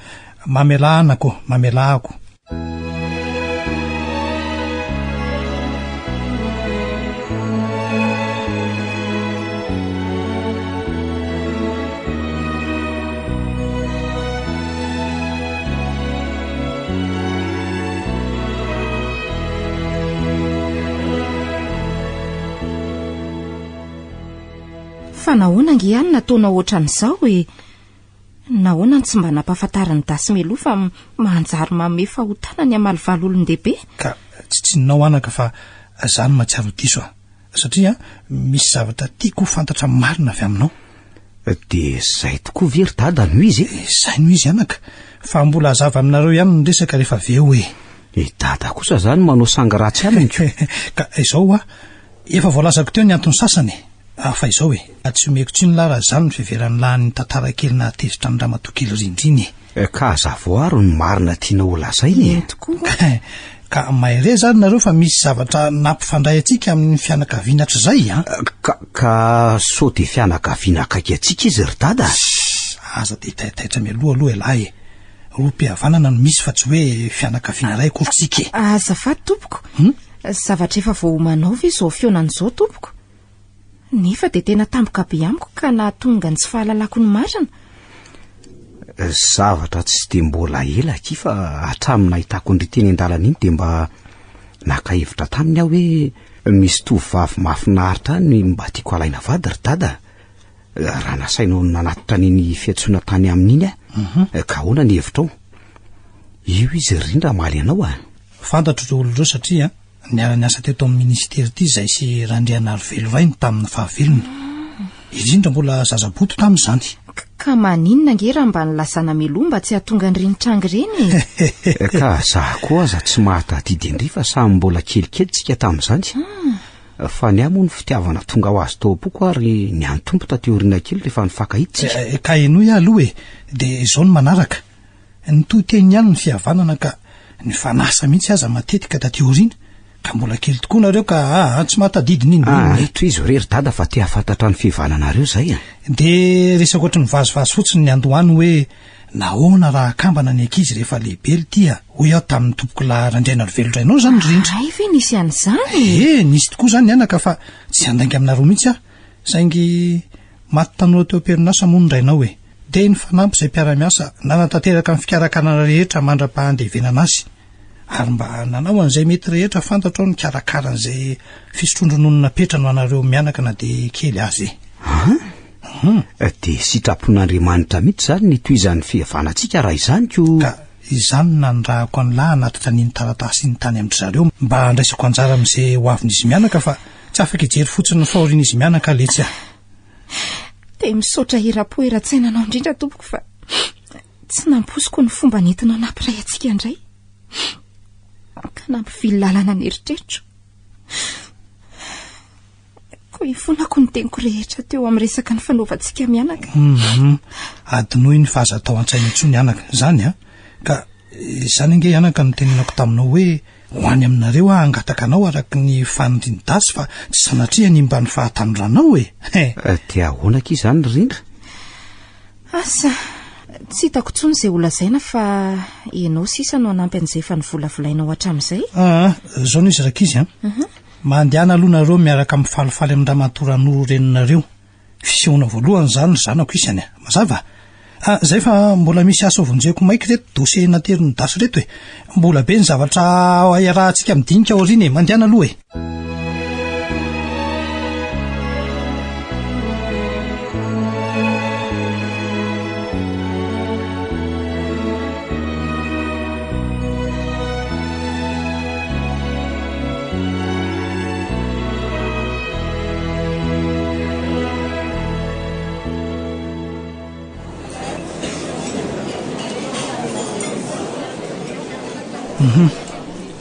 mamelahako. Fa nahoana nge ihany nataona ohatran'izao nahoana ny tsy mba nampahafantarany dasy meloa fa manjary manome fahotana ny amalivaly olon-dehibe ka tsy tsinonao anaka fa zany mahatsiaro diso satria misy zavatra tiako fantatra marina avy aminao. Dia zay tokoa very dada no izy zay no izy anaka fa mbola azava aminareo ihany ny resaka rehefa veo dada kosa zany manao sanga ratsy aminy ka izao efa voalazako teo ny antony sasany fa izao tsy omeko tsy ny lara zany ny fiveran'ny lahan'ny tantara kely nahatezitra ny ramatokely rindriny ka zavoaro ny marina tiana ho lazainy ka mahare zany nareo fa misy zavatra nampifandray atsika amin'ny fianakaviana hatrizay ka so dia fianakaviana akaiky atsika izy ry dada aza de taitaitra mialoha elahy ro-pihavanana no misy fa tsy hoe fianakaviana ray korsika azafady tompoko zavatra efa vao manao ve izao feonan'izao tompoko nefa de tena tampoka be amiko ka nahatonga ny tsy fahalalako ny marina zavatra tsy de mbola ela aky fa hatramina ahitako ndry teny an-dalana iny de mba nakahevitra taminy aho hoe misy tovavy mahafinaritra ny mba tiako alaina vady ry dada raha nasainao nanatitra niny fiatsoana tany amin'iny ka hoana ny hevitrao io izy rindra maly anao fantatro ireo olon'ireo satria niara-ny asa teto amin'ny ministera ity izay sy Randrianary Velovainy tamin'ny fahavelony indrindra mbola zazaboto tamin'izany ka maninona nge raha mba nilasana melomba tsy hahatonga ny rinitranga ireny ka zaho koa aza tsy mahatadidy indry fa samy mbola kelikely tsika tamin'izany fa ny amo ny fitiavana tonga ho azy tao am-poko ary ny antompo tateoriana kely rehefa nifakahiditsika ka enoy aloha de izao ny manaraka ny toiteny ihany ny fihavanana ka ny fanasa mihitsy aza matetika tateoriana ka mbola kely tokoa nareo ka tsy mahatadidiny iny toy izy rery dada fa te hafantatra ny fihavananareo zay de resaka ohatry ny vazivazy fotsiny ny andohany hoe nahoana raha akambana ny ankizy rehefa lehibe litya hoy aho tamin'ny tompoko la Randrianary Velodrainao zany rindra ve nisy an'izany nisy tokoa zany anaka fa tsy andaingy aminareo mihitsy saingy maty tanora teo am-perinasa moa ny rainao de ny fanampy izay mpiara-miasa nanatanteraka ny fikarakarana rehetra mandra-pahandevenana azy ary mba nanao an'izay mety rehetra fantatro ao ny karakaran'izay fisotrondrononona petra no anareo mianaka na de kely azy de sitrapon'Andriamanitra mihitsy zany ny toizan'ny fihavanantsika raha izany ka izany nandrahako an'lahy anatitra niny taratasy ny tany amin'ry zareo mba andraisako anjara amin'izay ho avin'izy mianaka fa tsy afaka ijery fotsiny ny fahorian'izy mianaka letsy de misaotra hira-po era-tsainanao indrindra tompoko fa tsy namposiko ny fomba nentinao nampiray atsika indray ka nampivily lalana ny eritreritro ko ifonako ny teniko rehetra teo amin'ny resaka ny fanaovantsika mianaka adinoy ny fahazatao an-tsaina intsony anaka zany ka izany ange anaka no tenenako taminao hoe ho any aminareo angataka anao araky ny fanindiny dasy fa tsy sanatria ny mba ny fahatanoranao te ahonaka izany rindra asa tsy hitako tsony izay olazaina fa ianao sisa no anampy an'izay fa nivolavolainao hatramin'izay zao no izy rakizy mandehana aloha nareo miaraka amin'ny falifaly amin'ny raha matoranoro reninareo fisehoana voalohany zany zanako isany mazava zay fa mbola misy asa vonjeko maiky reto dosie nateriny dasy reto mbola be ny zavatra iarahantsika midinika aoriana mandehana aloha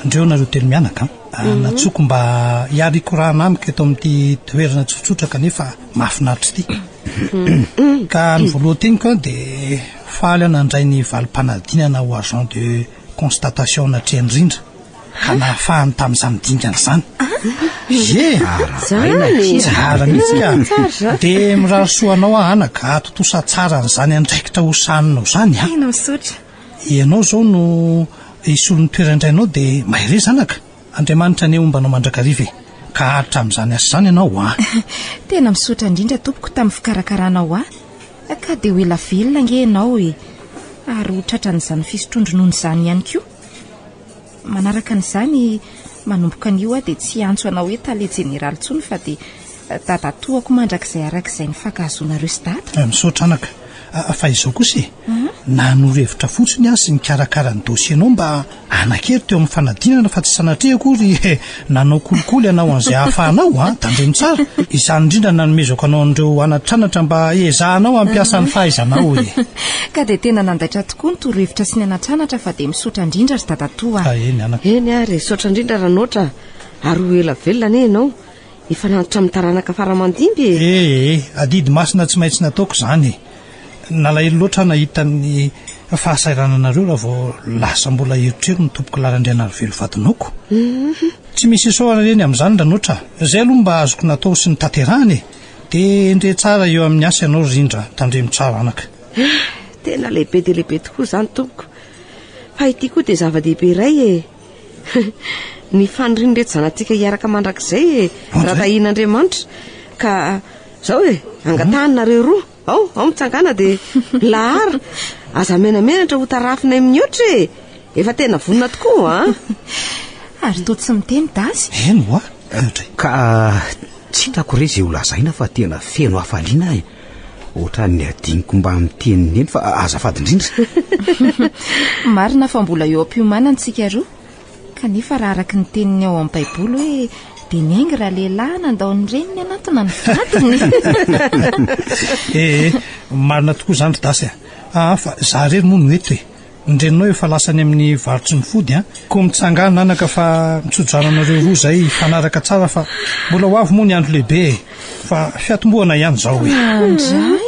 ndreo nareo telo mianaka natsoko mba hiariko raha namiko eto amin'ity toerana tsotsotra kanefa mahafinaritra ity ka ny voaloha teniko de faly nandray ny valim-panadinana ho agent de constatation natrehany rindra ka nahafahany tamin'izany dingana zany tsara mihitsy ka de mirarosoanao anaka atotosa tsara n'izany andraikitra hosaninao zany ianao zao no isolon'ny toerandrainao de mahire zanaka Andriamanitra ny ombanao mandrakariva ka haritra amin'izany asa zany ianao tena misaotra indrindra tompoko tamin'ny fikarakaranao ka de ho ela velona nge ianao ary ho tratran'izany fisotrondronono izany ihany koa manaraka n'izany manomboka an'io de tsy antso anao hoe tale jeneraly tsony fa de dadatoako mandrak'izay arak'izay ny fankahazonareo sy dada misaotra anaka fa izao kosa nanoro-hevitra fotsiny sy ny karakara ny dosienao mba anakery teo amin'ny fanadinana fa tsy sanatria akory nanao kolikoly anao an'izay hahafahanao tandreny tsara izany indrindra nanomezako anao an'ireo anatranatra mba ezahanao ampiasan'ny fahaizanao ka de tena nandaitra tokoa ny toro-hevitra sy ny anatranatra fa de misaotra indrindra ry dadatoa eny ary misaotra indrindra ranoatra ary ho ela velona ne ianao efa nantitra amin'ny taranaka faramandimby adidy masina tsy maintsy nataoko zany nalahelo loatra nahita ny fahasairananareo raha vao lasa mbola eritrero ny tompoko la Randrianary Velovadinaoko tsy misy isoana reny amin'izany ranoatra zay aloha mba azoko natao sy ny tanterahany de ndre tsara eo amin'ny asa ianao rindra tandremo tsara anaka Tena lehibe dia lehibe tokoa izany tompoko. Fa ity koa dia zava-dehibe iray e. Ny faniriny reto zanantsika hiaraka mandrakizay e. Raha tahian'Andriamanitra ka zao e, angatanareo roa. Ao mitsangana dia lahara. Aza menamenatra ho tarafinay mihoatra e. Efa tena vonina tokoa Ary toa tsy miteny dasy. Eno ka tsy hitako re izay ho lazaina fa tena feno hafaliana e. Ohatra ny adiniko mba miteniny eny fa azafady indrindra. Marina fa mbola eo am-piomanantsika roa. Kanefa raha araka ny teniny ao amin'ny baiboly hoe dia ny aingy raha lehilahy nandao ny reniny anatona ny vadiny. Marina tokoa izany dasy fa za rery moa no eto e. Ny reninao efa lasany amin'ny varotry ny fody ko mitsangana nanaka fa mitsodraranareo roa zay fanaraka tsara fa mbola ho avy moa ny andro lehibe fa fiatombohana ihany zao e. Andray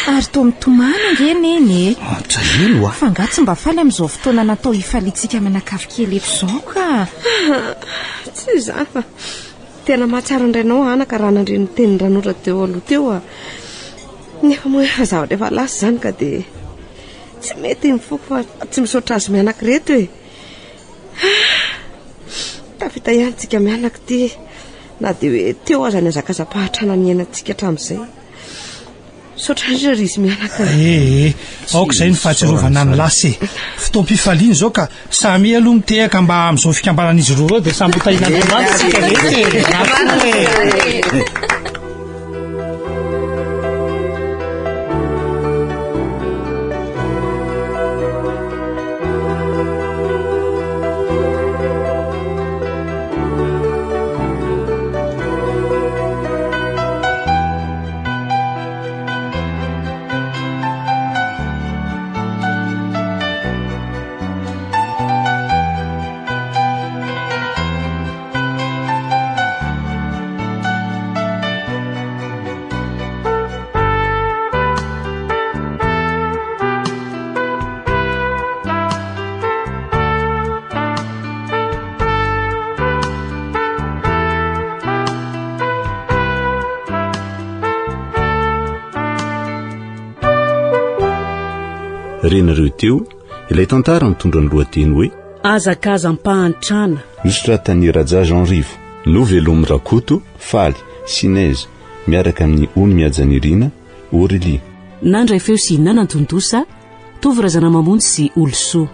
ary toa mitomana ngeny eny eno fa nga tsy mba faly amin'izao fotoana natao hifalitsika menakafo kely eto izao ka. Tsy izany fa tena mahatsara indrainao anaka raha nandre ny teniny ranora teo aloha teo nefa moa efa zavatra efa lasa izany ka dia tsy mety mifoko fa tsy misaotra azy mianaka reto e. Tafita ihantsika mianaka ty na dia hoe teo aza ny azakazam-pahatrana ny ainantsika hatramin'izay. Saotra indrindra ry izy mianaka. Aoka izay ny fahatsiarovana ny lasy fotoam-pifaliana izao ka samy aloha mitehaka mba amin'izao fikambanan'izy roa dia samy hotahinantsika rehetra. renareo teo ilay tantara mitondra ny lohateny hoe azakazampahantrana misotra tany Raja Jean Rivo Novelomy Rakoto Faly Sinez miaraka amin'ny Ony Miajanirina Aurélie nandray feo sy nanantondosa Tovy Razana Mamonjy sy Olosoa